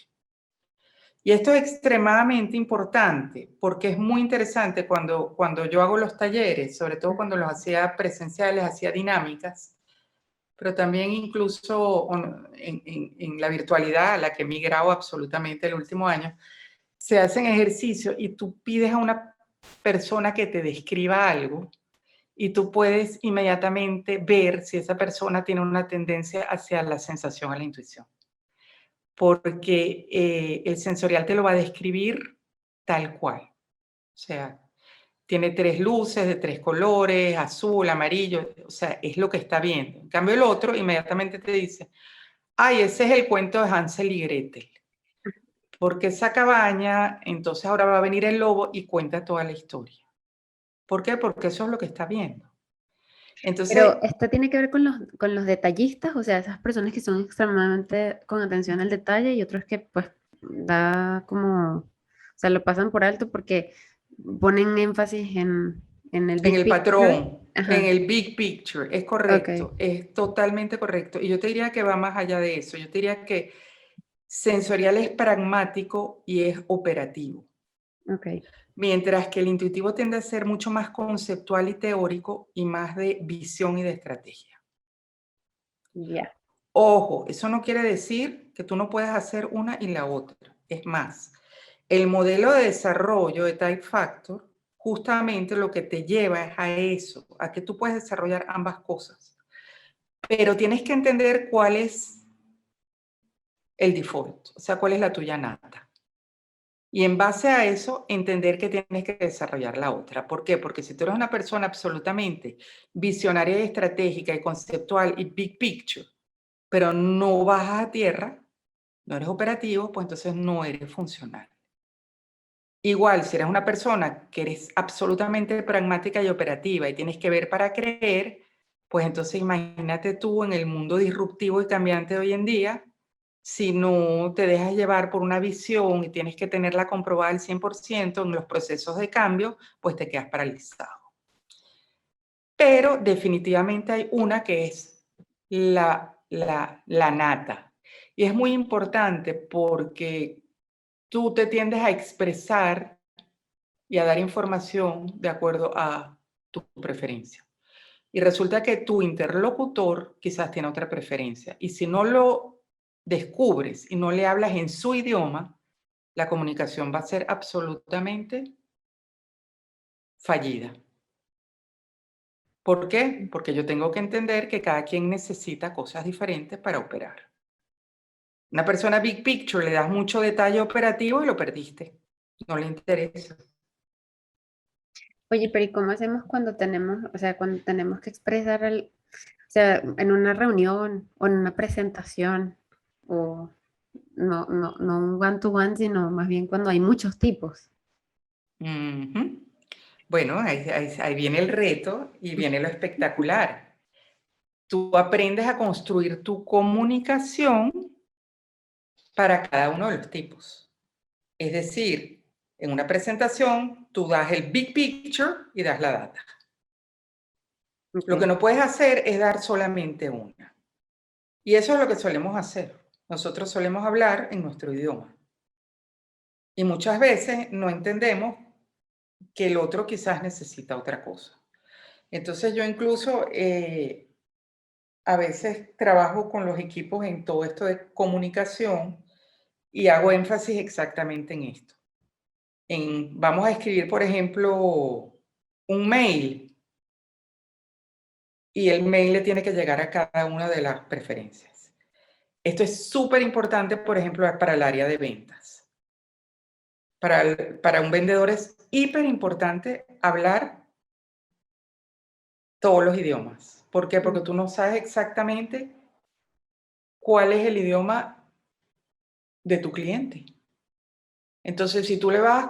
Y esto es extremadamente importante porque es muy interesante cuando yo hago los talleres, sobre todo cuando los hacía presenciales, hacía dinámicas, pero también incluso en la virtualidad a la que he migrado absolutamente el último año, se hacen ejercicios y tú pides a una persona que te describa algo y tú puedes inmediatamente ver si esa persona tiene una tendencia hacia la sensación, a la intuición. Porque el sensorial te lo va a describir tal cual. O sea, tiene 3 luces de 3 colores, azul, amarillo, o sea, es lo que está viendo. En cambio el otro inmediatamente te dice, ay, ese es el cuento de Hansel y Gretel. Porque esa cabaña, entonces ahora va a venir el lobo y cuenta toda la historia. ¿Por qué? Porque eso es lo que está viendo. Entonces, Pero esto tiene que ver con los detallistas, o sea, esas personas que son extremadamente con atención al detalle y otros que pues da como, o sea, lo pasan por alto porque ponen énfasis en el en big el picture. patrón, en Ajá, el big picture, es ok, correcto, es totalmente correcto. Y yo te diría que va más allá de eso. Yo te diría que sensorial es pragmático y es operativo, ok, mientras que el intuitivo tiende a ser mucho más conceptual y teórico y más de visión y de estrategia. ya. Ojo, eso no quiere decir que tú no puedas hacer una y la otra. Es más, el modelo de desarrollo de Type Factor justamente lo que te lleva es a eso, a que tú puedes desarrollar ambas cosas. Pero tienes que entender cuál es el default, o sea, cuál es la tuya nata. Y en base a eso, entender que tienes que desarrollar la otra. ¿Por qué? Porque si tú eres una persona absolutamente visionaria y estratégica y conceptual y big picture, pero no bajas a tierra, no eres operativo, pues entonces no eres funcional. Igual, si eres una persona que eres absolutamente pragmática y operativa y tienes que ver para creer, pues entonces imagínate tú en el mundo disruptivo y cambiante de hoy en día, si no te dejas llevar por una visión y tienes que tenerla comprobada al 100% en los procesos de cambio, pues te quedas paralizado. Pero definitivamente hay una que es la nata. Y es muy importante porque tú te tiendes a expresar y a dar información de acuerdo a tu preferencia. Y resulta que tu interlocutor quizás tiene otra preferencia. Y si no lo descubres y no le hablas en su idioma, la comunicación va a ser absolutamente fallida. ¿Por qué? Porque yo tengo que entender que cada quien necesita cosas diferentes para operar. Una persona big picture le das mucho detalle operativo y lo perdiste. No le interesa. Oye, pero ¿y cómo hacemos cuando tenemos, o sea, cuando tenemos que expresar O sea, en una reunión o en una presentación o no un one-to-one, sino más bien cuando hay muchos tipos. Ujú. Bueno, ahí viene el reto y viene lo espectacular. Tú aprendes a construir tu comunicación para cada uno de los tipos. Es decir, en una presentación tú das el big picture y das la data. Lo que Ok. no puedes hacer es dar solamente una. Y eso es lo que solemos hacer. Nosotros solemos hablar en nuestro idioma. Y muchas veces no entendemos que el otro quizás necesita otra cosa. Entonces yo incluso a veces trabajo con los equipos en todo esto de comunicación y hago énfasis exactamente en esto. Vamos a escribir, por ejemplo, un mail y el mail le tiene que llegar a cada una de las preferencias. Esto es súper importante, por ejemplo, para el área de ventas. Para un vendedor es hiper importante hablar todos los idiomas. ¿Por qué? Porque Mm. tú no sabes exactamente cuál es el idioma de tu cliente. Entonces, si tú le vas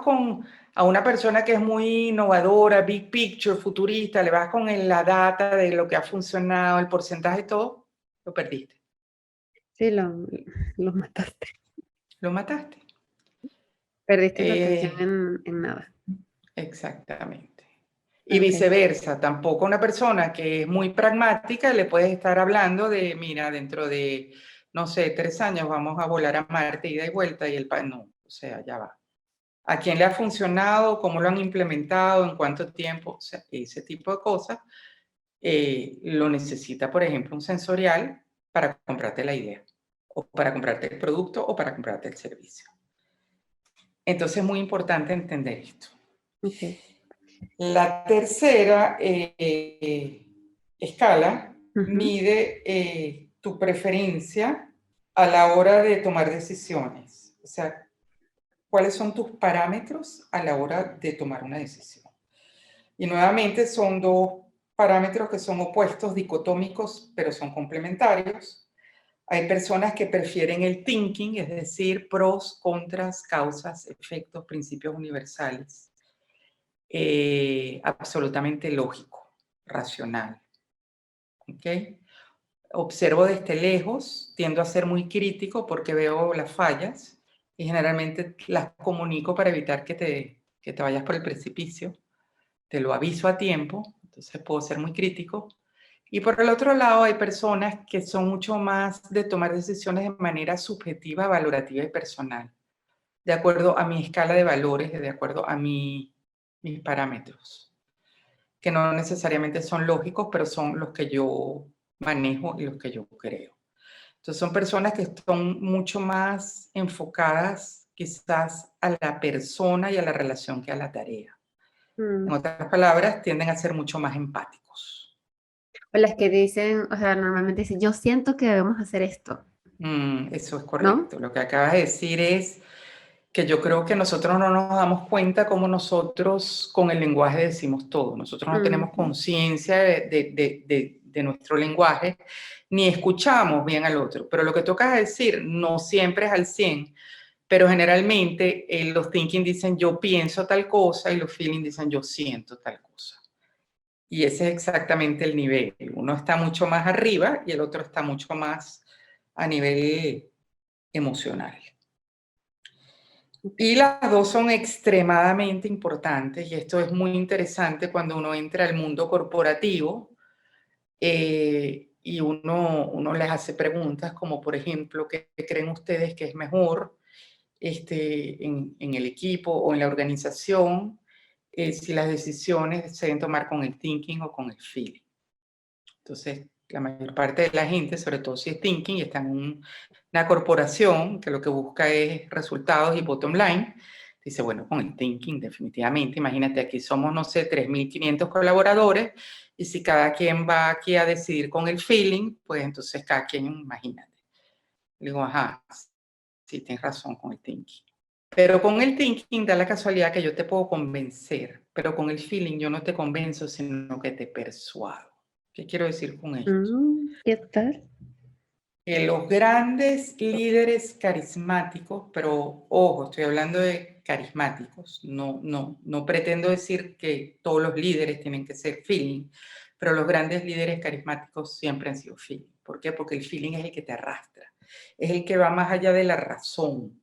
a una persona que es muy innovadora, big picture, futurista, le vas con la data de lo que ha funcionado, el porcentaje y todo, lo perdiste, Sí, lo mataste. lo mataste. Perdiste su atención Eh, en nada. exactamente. Y Ok. viceversa, tampoco una persona que es muy pragmática le puedes estar hablando de, mira, dentro de, no sé, 3 años vamos a volar a Marte, ida y vuelta, y no, o sea, ya va. ¿A quién le ha funcionado? ¿Cómo lo han implementado? ¿En cuánto tiempo? O sea, ese tipo de cosas lo necesita, por ejemplo, un sensorial para comprarte la idea, o para comprarte el producto, o para comprarte el servicio. Entonces es muy importante entender esto. Ok. La tercera escala Ujú. mide tu preferencia a la hora de tomar decisiones. O sea, cuáles son tus parámetros a la hora de tomar una decisión. Y nuevamente son dos parámetros que son opuestos, dicotómicos, pero son complementarios. Hay personas que prefieren el thinking, es decir, pros, contras, causas, efectos, principios universales. Absolutamente lógico, racional. ¿Okay? Observo desde lejos, tiendo a ser muy crítico porque veo las fallas y generalmente las comunico para evitar que te vayas por el precipicio. Te lo aviso a tiempo, entonces puedo ser muy crítico. Y por el otro lado, hay personas que son mucho más de tomar decisiones de manera subjetiva, valorativa y personal, de acuerdo a mi escala de valores, de acuerdo a mis parámetros, que no necesariamente son lógicos, pero son los que yo manejo y los que yo creo. Entonces son personas que están mucho más enfocadas quizás a la persona y a la relación que a la tarea. En Mm. otras palabras, tienden a ser mucho más empáticos. O las que dicen, o sea, normalmente dicen, yo siento que debemos hacer esto, Eso es ¿no? correcto. Lo que acabas de decir es que yo creo que nosotros no nos damos cuenta cómo nosotros con el lenguaje decimos todo. Nosotros no tenemos Ujú. conciencia de nuestro lenguaje, ni escuchamos bien al otro. Pero lo que tocas decir no siempre es al 100, pero generalmente los thinking dicen yo pienso tal cosa y los feeling dicen yo siento tal cosa. Y ese es exactamente el nivel. Uno está mucho más arriba y el otro está mucho más a nivel emocional. Ok. Y las dos son extremadamente importantes y esto es muy interesante cuando uno entra al mundo corporativo y uno les hace preguntas como, por ejemplo, ¿qué creen ustedes que es mejor en el equipo o en la organización? Si las decisiones se deben tomar con el thinking o con el feeling. Entonces, la mayor parte de la gente, sobre todo si es thinking y está en una corporación que lo que busca es resultados y bottom line, dice, bueno, con el thinking definitivamente, imagínate, aquí somos, no sé, 3.500 colaboradores y si cada quien va aquí a decidir con el feeling, pues entonces cada quien, imagínate. Le digo, ajá, sí, tienes razón con el thinking. Pero con el thinking da la casualidad que yo te puedo convencer, pero con el feeling yo no te convenzo, sino que te persuado. ¿Ok? ¿Qué quiero decir con esto? ¿Qué tal? Que los grandes líderes carismáticos, pero ojo, estoy hablando de carismáticos, no pretendo decir que todos los líderes tienen que ser feeling, pero los grandes líderes carismáticos siempre han sido feeling. ¿Por qué? Porque el feeling es el que te arrastra, es el que va más allá de la razón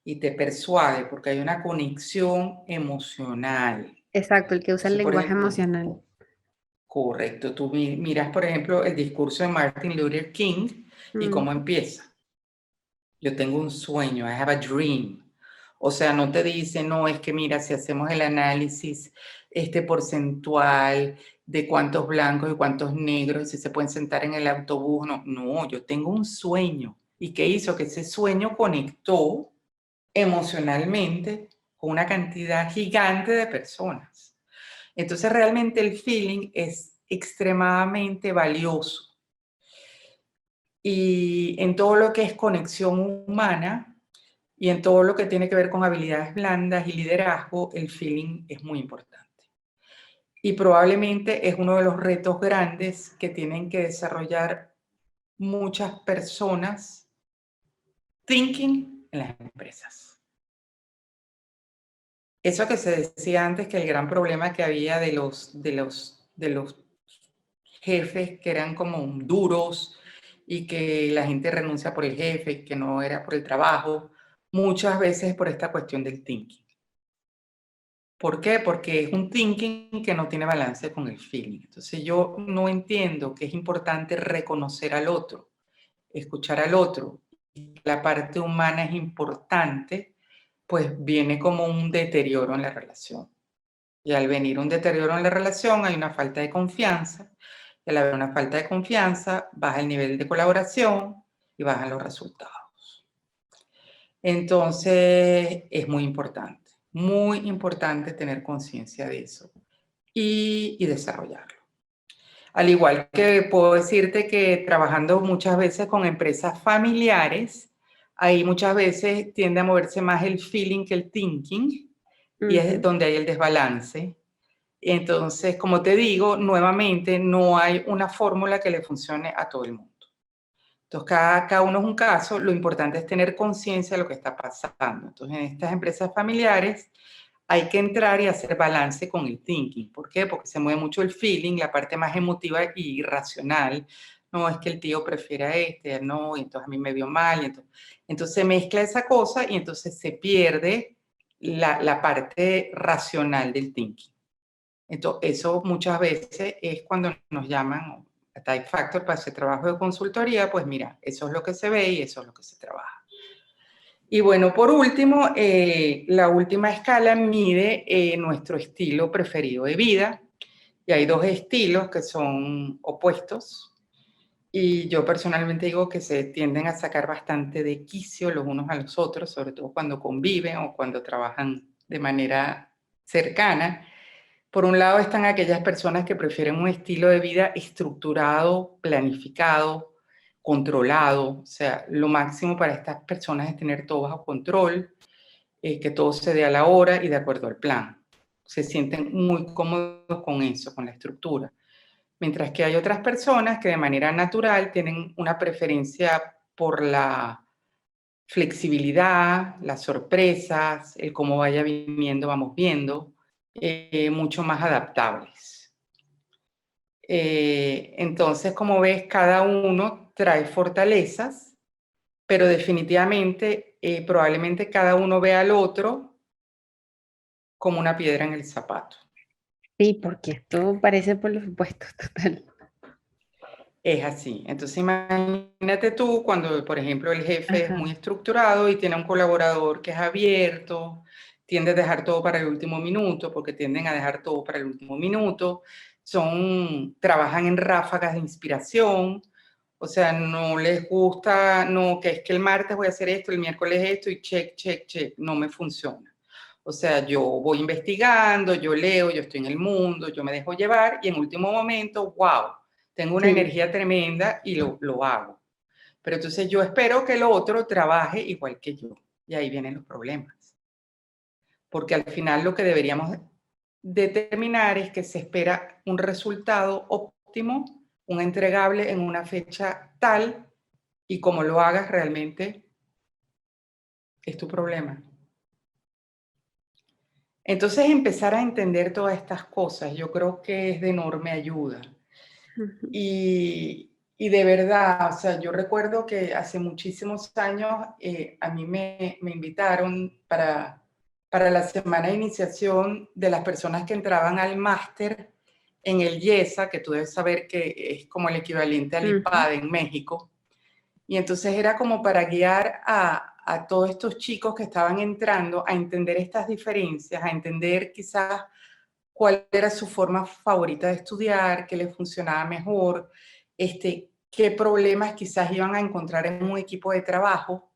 y te persuade porque hay una conexión emocional. Exacto, el que usa el Entonces, por lenguaje ejemplo, emocional. correcto, tú miras, por ejemplo, el discurso de Martin Luther King y cómo Ujú. empieza. Yo tengo un sueño, I have a dream. O sea, no te dice, no, es que mira, si hacemos el análisis este porcentual de cuántos blancos y cuántos negros, si se pueden sentar en el autobús, no, yo tengo un sueño. ¿Y qué hizo? Que ese sueño conectó emocionalmente con una cantidad gigante de personas. Entonces, realmente el feeling es extremadamente valioso. Y en todo lo que es conexión humana y en todo lo que tiene que ver con habilidades blandas y liderazgo, el feeling es muy importante. Y probablemente es uno de los retos grandes que tienen que desarrollar muchas personas thinking en las empresas. Eso que se decía antes, que el gran problema que había de los jefes que eran como duros y que la gente renuncia por el jefe, que no era por el trabajo, muchas veces por esta cuestión del thinking. ¿Por qué? Porque es un thinking que no tiene balance con el feeling. Entonces yo no entiendo que es importante reconocer al otro, escuchar al otro. La parte humana es importante, pues viene como un deterioro en la relación. Y al venir un deterioro en la relación hay una falta de confianza. Y al haber una falta de confianza, baja el nivel de colaboración y bajan los resultados. Entonces, es muy importante tener conciencia de eso y desarrollarlo. Al igual que puedo decirte que trabajando muchas veces con empresas familiares, ahí muchas veces tiende a moverse más el feeling que el thinking y es Ujú. donde hay el desbalance. Entonces, como te digo, nuevamente no hay una fórmula que le funcione a todo el mundo. Entonces, cada uno es un caso, lo importante es tener conciencia de lo que está pasando. Entonces, en estas empresas familiares hay que entrar y hacer balance con el thinking. ¿Por qué? Porque se mueve mucho el feeling, la parte más emotiva y racional. No, es que el tío prefiere a este, no, y entonces a mí me vio mal. Entonces se mezcla esa cosa y entonces se pierde la parte racional del thinking. Entonces, eso muchas veces es cuando nos llaman a Type Factor para hacer trabajo de consultoría, pues mira, eso es lo que se ve y eso es lo que se trabaja. Y bueno, por último, la última escala mide nuestro estilo preferido de vida. Y hay dos estilos que son opuestos. Y yo personalmente digo que se tienden a sacar bastante de quicio los unos a los otros, sobre todo cuando conviven o cuando trabajan de manera cercana. Por un lado están aquellas personas que prefieren un estilo de vida estructurado, planificado, controlado. O sea, lo máximo para estas personas es tener todo bajo control, que todo se dé a la hora y de acuerdo al plan. Se sienten muy cómodos con eso, con la estructura. Mientras que hay otras personas que de manera natural tienen una preferencia por la flexibilidad, las sorpresas, el cómo vaya viniendo, vamos viendo, mucho más adaptables. Entonces, como ves, cada uno trae fortalezas, pero definitivamente, probablemente cada uno ve al otro como una piedra en el zapato. Sí, porque esto parece por los supuestos, total. Es así. Entonces, imagínate tú cuando, por ejemplo, el jefe es Ajá. muy estructurado y tiene un colaborador que es abierto, tiende a dejar todo para el último minuto, porque tienden a dejar todo para el último minuto, trabajan en ráfagas de inspiración, o sea, no les gusta, no, que es que el martes voy a hacer esto, el miércoles esto y check, check, check, no me funciona. O sea, yo voy investigando, yo leo, yo estoy en el mundo, yo me dejo llevar y en último momento, wow, tengo una Sí, energía tremenda y lo hago. Pero entonces yo espero que el otro trabaje igual que yo. Y ahí vienen los problemas. Porque al final lo que deberíamos determinar es que se espera un resultado óptimo un entregable en una fecha tal y como lo hagas realmente es tu problema. Entonces empezar a entender todas estas cosas yo creo que es de enorme ayuda. Ujú, Y de verdad, o sea, yo recuerdo que hace muchísimos años a mí me invitaron para la semana de iniciación de las personas que entraban al máster en el IESA, que tú debes saber que es como el equivalente al ujú, IPAD en México. Y entonces era como para guiar a todos estos chicos que estaban entrando a entender estas diferencias, a entender quizás cuál era su forma favorita de estudiar, qué les funcionaba mejor, qué problemas quizás iban a encontrar en un equipo de trabajo,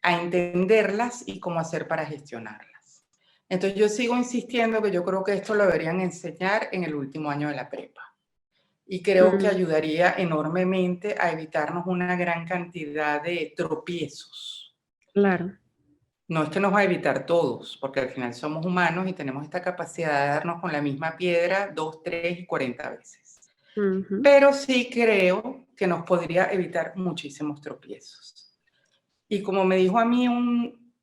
a entenderlas y cómo hacer para gestionarlas. Entonces yo sigo insistiendo que yo creo que esto lo deberían enseñar en el último año de la prepa. Y creo que mm, ayudaría enormemente a evitarnos una gran cantidad de tropiezos. claro. No es que nos va a evitar todos, porque al final somos humanos y tenemos esta capacidad de darnos con la misma piedra 2, 3 y 40 veces. Ujú, Pero sí creo que nos podría evitar muchísimos tropiezos. Y como me dijo a mí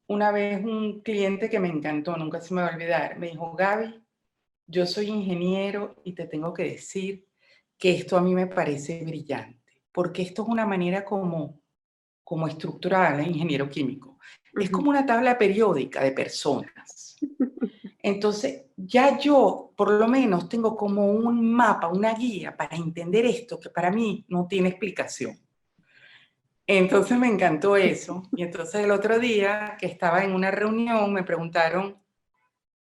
una vez un cliente que me encantó, nunca se me va a olvidar, me dijo, Gaby, yo soy ingeniero y te tengo que decir que esto a mí me parece brillante, porque esto es una manera como estructural, ingeniero químico. Es ujú. como una tabla periódica de personas. Entonces, ya yo por lo menos tengo como un mapa, una guía para entender esto que para mí no tiene explicación. Entonces me encantó eso. Y entonces el otro día que estaba en una reunión me preguntaron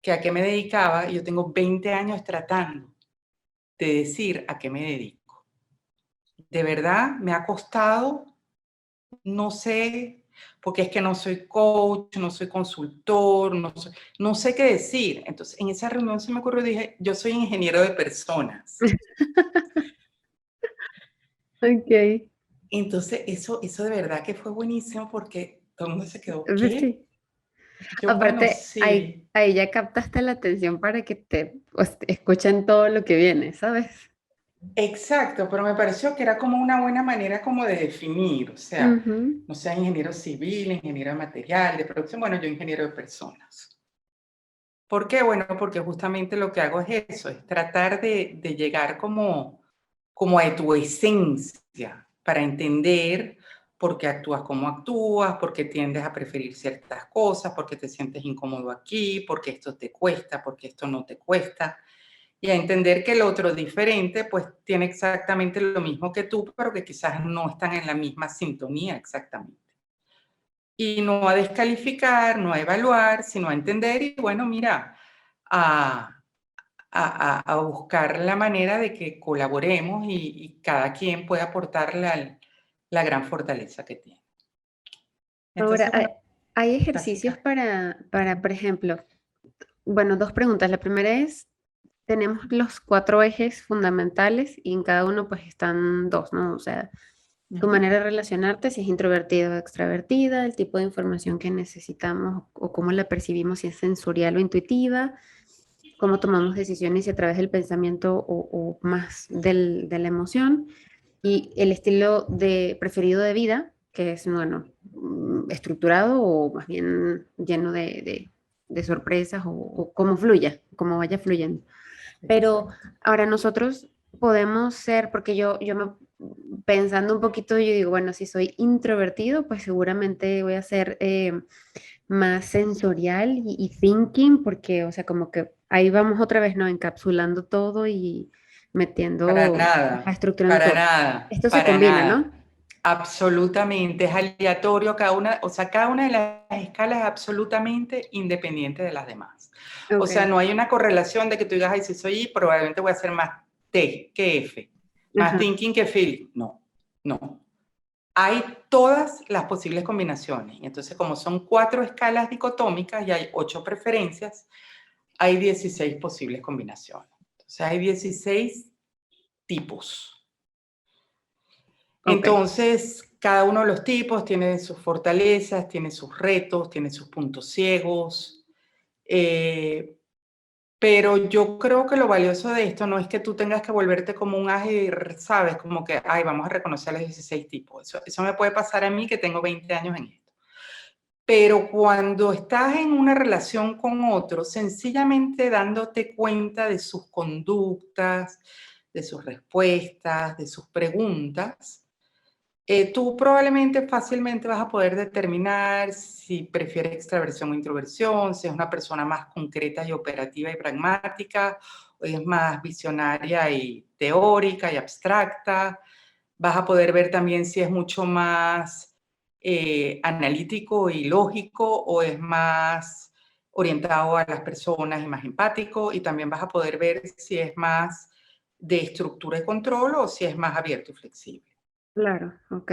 que a qué me dedicaba y yo tengo 20 años tratando de decir a qué me dedico. De verdad me ha costado, no sé, porque es que no soy coach, no soy consultor, no sé qué decir. Entonces, en esa reunión se me ocurrió, dije, yo soy ingeniero de personas. Ok, Entonces, eso de verdad que fue buenísimo porque todo el mundo se quedó, pues ¿qué? sí. Yo, bueno, Aparte, sí. ahí ya captaste la atención para que te pues, escuchen todo lo que viene, ¿sabes? Exacto, pero me pareció que era como una buena manera como de definir, o sea, Ujú. no sea ingeniero civil, ingeniero de material, de producción, bueno, yo ingeniero de personas. ¿Por qué? Bueno, porque justamente lo que hago es eso, es tratar de llegar como a tu esencia para entender por qué actúas como actúas, por qué tiendes a preferir ciertas cosas, por qué te sientes incómodo aquí, por qué esto te cuesta, por qué esto no te cuesta. Y a entender que el otro diferente, pues tiene exactamente lo mismo que tú, pero que quizás no están en la misma sintonía exactamente. Y no a descalificar, no a evaluar, sino a entender y bueno, mira, a, a buscar la manera de que colaboremos y cada quien pueda aportar la gran fortaleza que tiene. Ahora, Entonces, bueno, hay ejercicios básica. por ejemplo, bueno, dos preguntas. La primera es, tenemos los cuatro ejes fundamentales y en cada uno pues están dos, ¿no? O sea, tu Ujú. manera de relacionarte, si es introvertida o extravertida, el tipo de información que necesitamos o cómo la percibimos, si es sensorial o intuitiva, cómo tomamos decisiones si a través del pensamiento o más de la emoción, y el estilo de preferido de vida, que es, bueno, estructurado o más bien lleno de sorpresas o cómo fluya, cómo vaya fluyendo. Pero Exacto. ahora nosotros podemos ser, porque pensando un poquito, yo digo, bueno, si soy introvertido, pues seguramente voy a ser más sensorial y thinking, porque, o sea, como que ahí vamos otra vez, ¿no? Encapsulando todo y metiendo, estructurando Para todo. nada, Esto se para combina, nada. ¿no? Absolutamente, es aleatorio cada una, o sea, cada una de las escalas es absolutamente independiente de las demás. O Ok. sea, no hay una correlación de que tú digas, ay, si soy I, probablemente voy a ser más T que F, más Ajá. thinking que feeling. No, no. Hay todas las posibles combinaciones. Y entonces, como son 4 escalas dicotómicas y hay 8 preferencias, hay 16 posibles combinaciones. Entonces, hay 16 tipos. Ok. Entonces, cada uno de los tipos tiene sus fortalezas, tiene sus retos, tiene sus puntos ciegos. Eh, Pero yo creo que lo valioso de esto no es que tú tengas que volverte como un ágil, ¿sabes? Como que, ay, vamos a reconocer los 16 tipos. Eso me puede pasar a mí que tengo 20 años en esto. Pero cuando estás en una relación con otro, sencillamente dándote cuenta de sus conductas, de sus respuestas, de sus preguntas, tú probablemente fácilmente vas a poder determinar si prefiere extraversión o introversión, si es una persona más concreta y operativa y pragmática, o es más visionaria y teórica y abstracta. Vas a poder ver también si es mucho más analítico y lógico o es más orientado a las personas y más empático. Y también vas a poder ver si es más de estructura y control o si es más abierto y flexible. Claro, ok.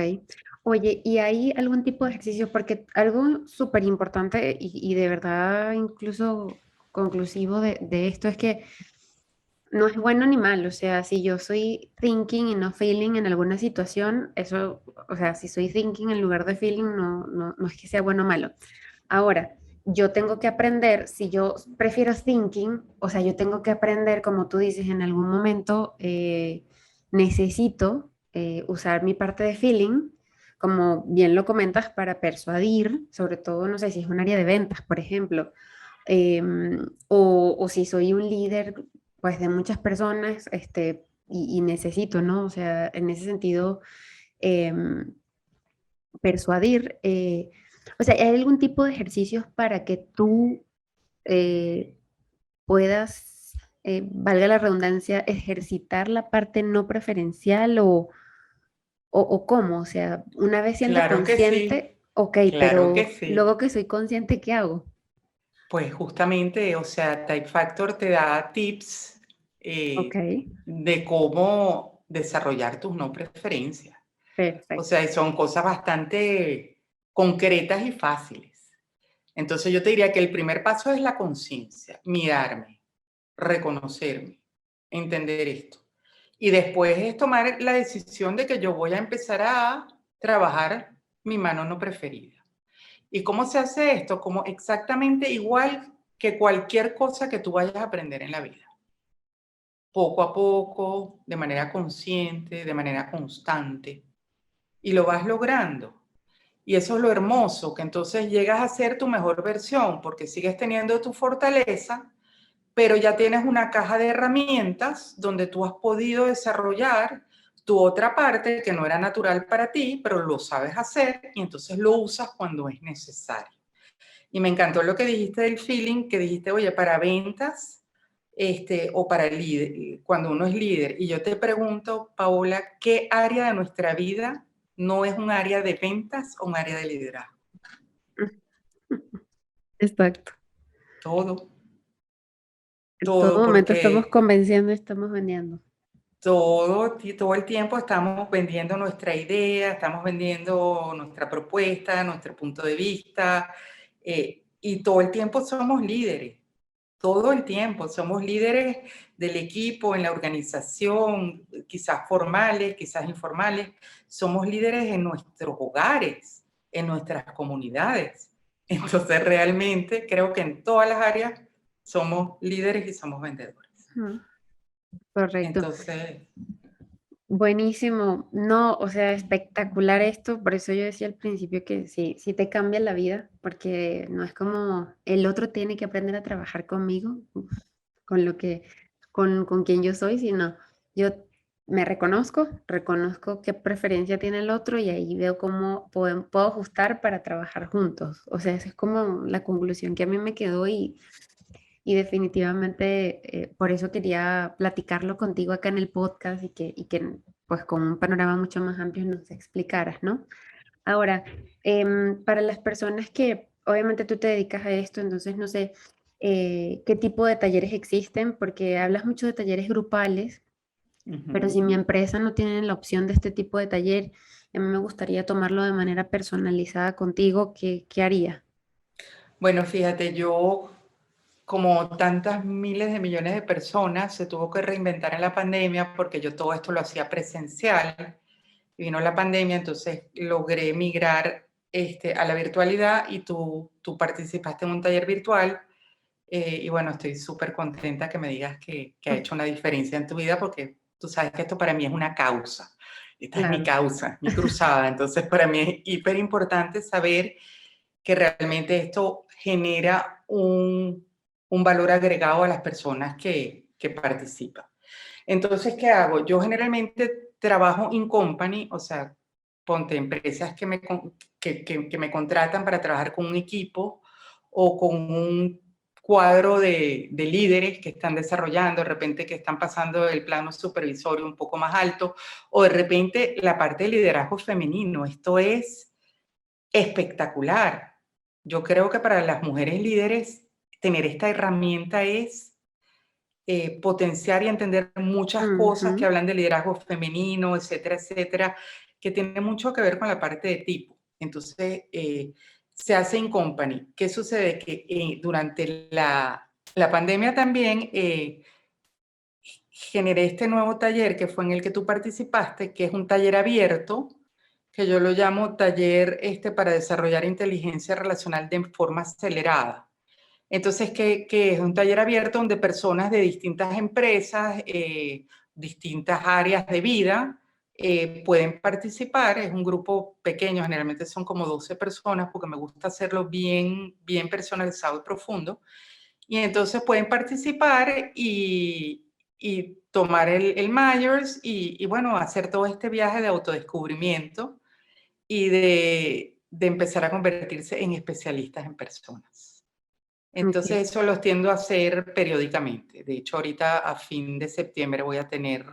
Oye, ¿y hay algún tipo de ejercicio? Porque algo súper importante y de verdad incluso conclusivo de esto es que no es bueno ni malo. O sea, si yo soy thinking y no feeling en alguna situación, eso, o sea, si soy thinking en lugar de feeling, no es que sea bueno o malo. Ahora, yo tengo que aprender, si yo prefiero thinking, o sea, yo tengo que aprender, como tú dices, en algún momento necesito usar mi parte de feeling, como bien lo comentas, para persuadir, sobre todo, no sé, si es un área de ventas, por ejemplo, o si soy un líder, pues, de muchas personas, y necesito, ¿no? O sea, en ese sentido, em, persuadir. O sea, ¿hay algún tipo de ejercicios para que tú eh, puedas, valga la redundancia, ejercitar la parte no preferencial o cómo? O sea, una vez siendo Claro que sí, consciente, ok, claro que pero sí. luego que soy consciente, ¿qué hago? Pues justamente, o sea, Type Factor te da tips Ok, de cómo desarrollar tus no preferencias. O perfecto. sea, y son cosas bastante concretas y fáciles. Entonces yo te diría que el primer paso es la conciencia, mirarme, reconocerme, entender esto. Y después es tomar la decisión de que yo voy a empezar a trabajar mi mano no preferida. ¿Y cómo se hace esto? Como exactamente igual que cualquier cosa que tú vayas a aprender en la vida. Poco a poco, de manera consciente, de manera constante. Y lo vas logrando. Y eso es lo hermoso, que entonces llegas a ser tu mejor versión, porque sigues teniendo tu fortaleza, pero ya tienes una caja de herramientas donde tú has podido desarrollar tu otra parte que no era natural para ti, pero lo sabes hacer y entonces lo usas cuando es necesario. Y me encantó lo que dijiste del feeling, que dijiste, oye, para ventas, o para líder, cuando uno es líder. Y yo te pregunto, Paola, ¿qué área de nuestra vida no es un área de ventas o un área de liderazgo? Exacto. Todo, En todo todo, momento estamos porque convenciendo y estamos vendiendo. todo el tiempo estamos vendiendo nuestra idea, estamos vendiendo nuestra propuesta, nuestro punto de vista, y todo el tiempo somos líderes. Todo el tiempo somos líderes del equipo, en la organización, quizás formales, quizás informales. Somos líderes en nuestros hogares, en nuestras comunidades. Entonces, realmente creo que en todas las áreas somos líderes y somos vendedores. Ujú. Correcto. Entonces, Buenísimo. No, o sea, espectacular esto. Por eso yo decía al principio que sí, sí te cambia la vida, porque no es como el otro tiene que aprender a trabajar conmigo, con lo que, con quien yo soy, sino yo me reconozco, reconozco qué preferencia tiene el otro y ahí veo cómo puedo ajustar para trabajar juntos. O sea, esa es como la conclusión que a mí me quedó y definitivamente por eso quería platicarlo contigo acá en el podcast y que pues con un panorama mucho más amplio nos explicaras, ¿no? Ahora, para las personas que obviamente tú te dedicas a esto, entonces no sé qué tipo de talleres existen, porque hablas mucho de talleres grupales, pero ujú. si mi empresa no tiene la opción de este tipo de taller, a mí me gustaría tomarlo de manera personalizada contigo, ¿qué haría? Bueno, fíjate, yo, como tantas miles de millones de personas, se tuvo que reinventar en la pandemia porque yo todo esto lo hacía presencial. Vino la pandemia, entonces logré migrar a la virtualidad y tú participaste en un taller virtual Y bueno, estoy súper contenta que me digas que ha hecho una diferencia en tu vida porque tú sabes que esto para mí es una causa. Esta es mi Claro. causa, mi cruzada. Entonces, para mí es hiper importante saber que realmente esto genera un valor agregado a las personas que participan. Entonces, ¿qué hago? Yo generalmente trabajo in company, o sea, ponte empresas que me contratan para trabajar con un equipo o con un cuadro de líderes que están desarrollando, de repente que están pasando el plano supervisorio un poco más alto, o de repente la parte de liderazgo femenino. Esto es espectacular. Yo creo que para las mujeres líderes tener esta herramienta es potenciar y entender muchas cosas que Ujú. hablan de liderazgo femenino, etcétera, etcétera, que tiene mucho que ver con la parte de tipo. Entonces, se hace in company. ¿Qué sucede? Que durante la pandemia también generé este nuevo taller que fue en el que tú participaste, que es un taller abierto, que yo lo llamo taller para desarrollar inteligencia relacional de forma acelerada. Entonces, que es un taller abierto donde personas de distintas empresas, distintas áreas de vida, pueden participar. Es un grupo pequeño, generalmente son como 12 personas, porque me gusta hacerlo bien, bien personalizado y profundo. Y entonces pueden participar y tomar el Myers y, bueno, hacer todo este viaje de autodescubrimiento y de empezar a convertirse en especialistas en personas. Ok. Entonces, eso los tiendo a hacer periódicamente. De hecho, ahorita a fin de septiembre voy a tener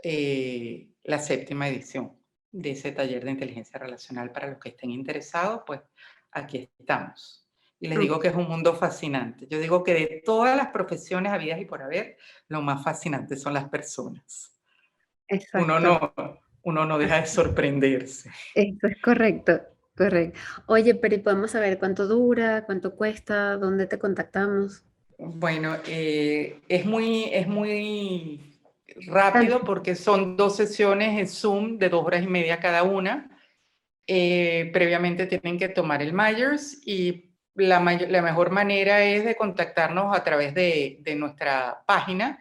la 7ª edición de ese taller de inteligencia relacional. Para los que estén interesados, pues aquí estamos. Y les digo que es un mundo fascinante. Yo digo que de todas las profesiones habidas y por haber, lo más fascinante son las personas. Uno Exacto. no, uno no deja de sorprenderse. Eso es correcto, correcto. Oye, pero ¿y podemos saber cuánto dura, cuánto cuesta, dónde te contactamos? Bueno, es muy Tan- rápido porque son 2 sesiones en Zoom de 2 horas y media cada una. Previamente tienen que tomar el Myers y la mejor manera es de contactarnos a través de nuestra página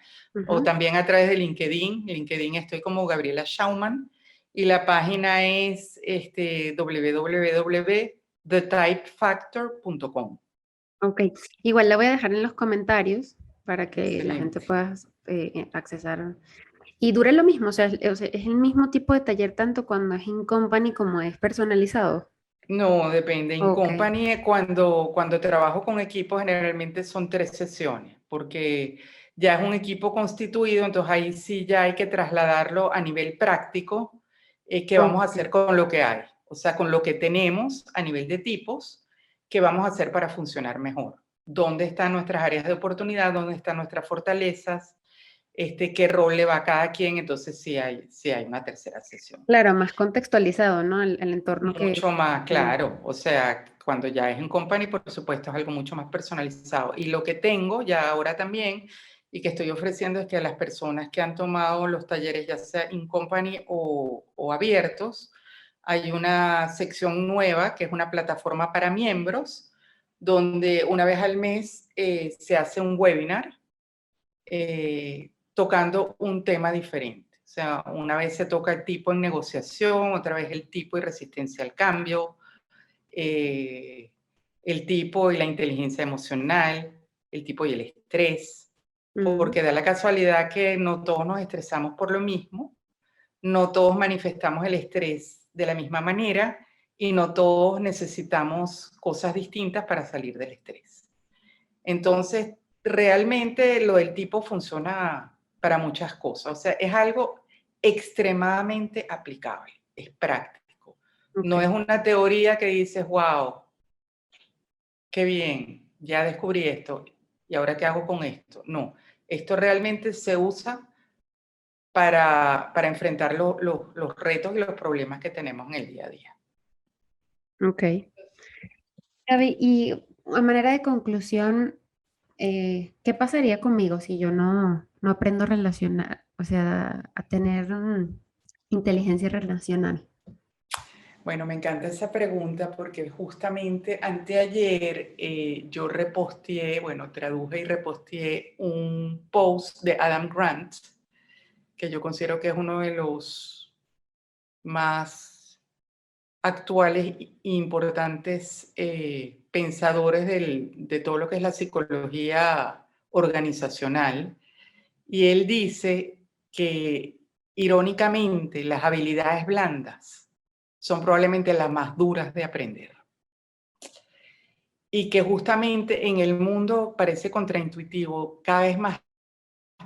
o Ujú. también a través de LinkedIn. En LinkedIn estoy como Gabriela Schauman y la página es www.thetypefactor.com. Ok, igual la voy a dejar en los comentarios para que la gente Excelente. pueda accesar. Y dura lo mismo, o sea, es el mismo tipo de taller tanto cuando es in company como es personalizado. No, depende. In Ok, company, cuando trabajo con equipos, generalmente son 3 sesiones, porque ya es un equipo constituido, entonces ahí sí ya hay que trasladarlo a nivel práctico, qué vamos a ok, hacer con lo que hay, o sea, con lo que tenemos a nivel de tipos, qué vamos a hacer para funcionar mejor. ¿Dónde están nuestras áreas de oportunidad? ¿Dónde están nuestras fortalezas? ¿Qué rol le va a cada quien? Entonces sí hay una tercera sesión. claro, más contextualizado, ¿no? El entorno Mucho más que- claro, o sea, cuando ya es en company, por supuesto, es algo mucho más personalizado. Y lo que tengo ya ahora también y que estoy ofreciendo es que a las personas que han tomado los talleres, ya sea in company o abiertos, hay una sección nueva que es una plataforma para miembros, donde una vez al mes se hace un webinar tocando un tema diferente. O sea, una vez se toca el tipo en negociación, otra vez el tipo y resistencia al cambio, eh, el tipo y la inteligencia emocional, el tipo y el estrés, Mm, porque da la casualidad que no todos nos estresamos por lo mismo, no todos manifestamos el estrés de la misma manera y no todos necesitamos cosas distintas para salir del estrés. Entonces, realmente lo del tipo funciona para muchas cosas. O sea, es algo extremadamente aplicable, es práctico. ok, No es una teoría que dices, wow, qué bien, ya descubrí esto, ¿y ahora qué hago con esto? No, esto realmente se usa para enfrentar los retos y los problemas que tenemos en el día a día. ok. Gaby, y a manera de conclusión, ¿qué pasaría conmigo si yo no aprendo a relacionar, o sea, a tener inteligencia relacional? Bueno, me encanta esa pregunta porque justamente anteayer yo reposteé, bueno, traduje y reposteé un post de Adam Grant, que yo considero que es uno de los más actuales e importantes pensadores de todo lo que es la psicología organizacional. Y él dice que, irónicamente, las habilidades blandas son probablemente las más duras de aprender. Y que justamente en el mundo parece contraintuitivo, cada vez más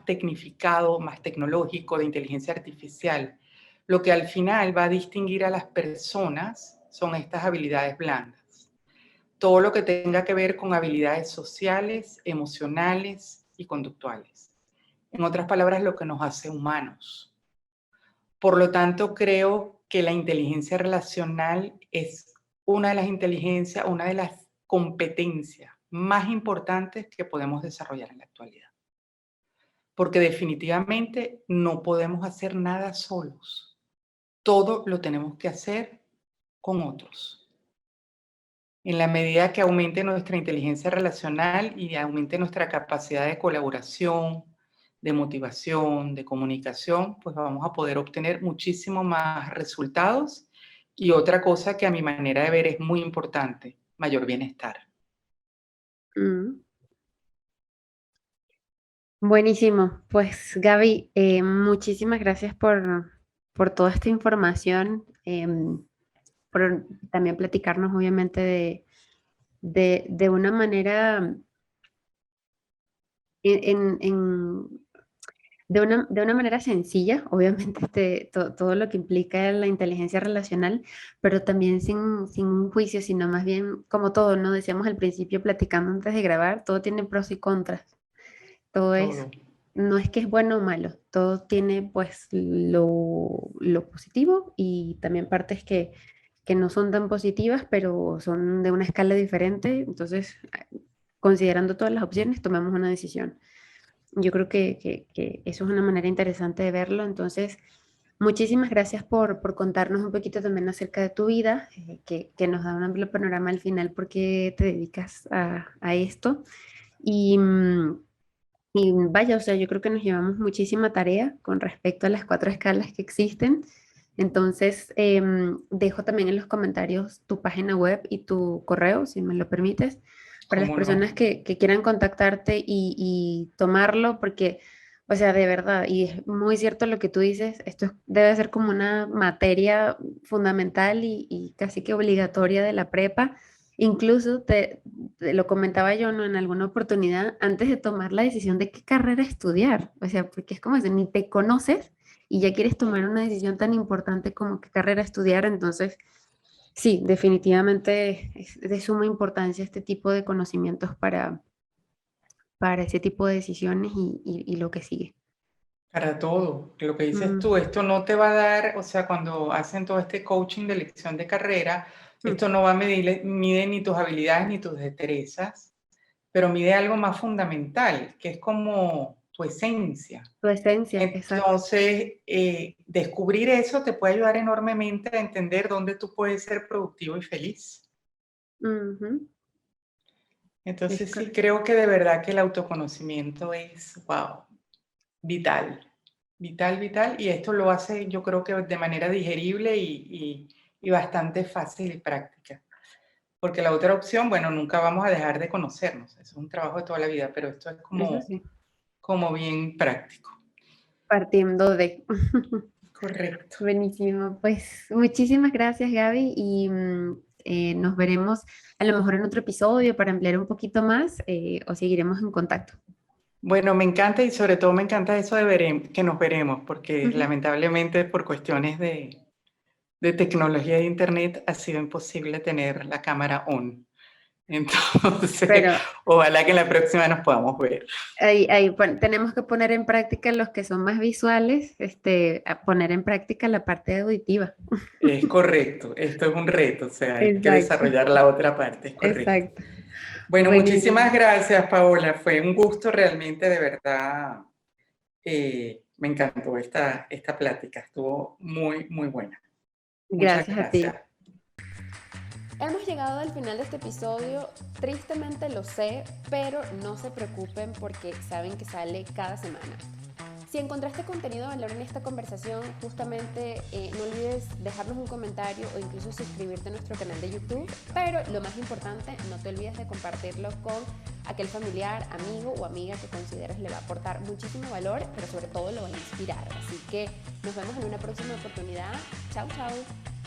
tecnificado, más tecnológico, de inteligencia artificial, lo que al final va a distinguir a las personas son estas habilidades blandas. Todo lo que tenga que ver con habilidades sociales, emocionales y conductuales. En otras palabras, lo que nos hace humanos. Por lo tanto, creo que la inteligencia relacional es una de las inteligencias, una de las competencias más importantes que podemos desarrollar en la actualidad. Porque definitivamente no podemos hacer nada solos. Todo lo tenemos que hacer con otros. En la medida que aumente nuestra inteligencia relacional y aumente nuestra capacidad de colaboración, de motivación, de comunicación, pues vamos a poder obtener muchísimo más resultados. Y otra cosa que a mi manera de ver es muy importante, mayor bienestar. Mm. Buenísimo. Pues Gaby, muchísimas gracias por toda esta información, por también platicarnos obviamente de una manera en de una manera sencilla, obviamente, todo lo que implica la inteligencia relacional, pero también sin un juicio, sino más bien como todo, ¿no? Decíamos al principio, platicando antes de grabar, todo tiene pros y contras. Todo es, Todo. no es que es bueno o malo, todo tiene pues lo positivo y también partes que no son tan positivas, pero son de una escala diferente. Entonces, considerando todas las opciones, tomamos una decisión. Yo creo que eso es una manera interesante de verlo. Entonces, muchísimas gracias por contarnos un poquito también acerca de tu vida, que nos da un amplio panorama al final porque te dedicas a esto. Y, y vaya, o sea, yo creo que nos llevamos muchísima tarea con respecto a las cuatro escalas que existen. Entonces, dejo también en los comentarios tu página web y tu correo, si me lo permites, para las ¿Cómo personas no? que quieran contactarte y tomarlo, porque, o sea, de verdad, y es muy cierto lo que tú dices, debe ser como una materia fundamental y casi que obligatoria de la prepa. Incluso te lo comentaba yo, ¿no? En alguna oportunidad, antes de tomar la decisión de qué carrera estudiar, o sea, porque es como si ni te conoces y ya quieres tomar una decisión tan importante como qué carrera estudiar, entonces sí, definitivamente es de suma importancia este tipo de conocimientos para ese tipo de decisiones y lo que sigue. Para todo, lo que dices tú, Mm, esto no te va a dar, o sea, cuando hacen todo este coaching de elección de carrera, mm. esto no va a mide ni tus habilidades ni tus destrezas, pero mide algo más fundamental, que es como tu esencia. Tu esencia, exacto. Entonces, descubrir eso te puede ayudar enormemente a entender dónde tú puedes ser productivo y feliz. Ujú, es Entonces, sí, correcto. creo que de verdad que el autoconocimiento es, wow, vital, vital, vital, y esto lo hace yo creo que de manera digerible y bastante fácil y práctica. Porque la otra opción, bueno, nunca vamos a dejar de conocernos, eso es un trabajo de toda la vida, pero esto es Eso como, sí, como bien práctico. partiendo de... Correcto. Buenísimo, pues muchísimas gracias Gaby y nos veremos a lo mejor en otro episodio para ampliar un poquito más o seguiremos en contacto. Bueno, me encanta y sobre todo me encanta eso de que nos veremos, porque Ujú. lamentablemente por cuestiones de tecnología de internet ha sido imposible tener la cámara on. Entonces, Pero ojalá que en la próxima nos podamos ver. tenemos que poner en práctica los que son más visuales, a poner en práctica la parte auditiva. Es correcto, esto es un reto, o sea, hay que Exacto, desarrollar la otra parte, es correcto. exacto. Bueno, muchísimas Buenísimo. gracias, Paola. Fue un gusto realmente, de verdad. Me encantó esta plática, estuvo muy, muy buena. Muchas Gracias a ti. gracias. Hemos llegado al final de este episodio, tristemente lo sé, pero no se preocupen porque saben que sale cada semana. Si encontraste contenido de valor en esta conversación, justamente no olvides dejarnos un comentario o incluso suscribirte a nuestro canal de YouTube, pero lo más importante, no te olvides de compartirlo con aquel familiar, amigo o amiga que consideres le va a aportar muchísimo valor, pero sobre todo lo va a inspirar. Así que nos vemos en una próxima oportunidad. Chao, chao.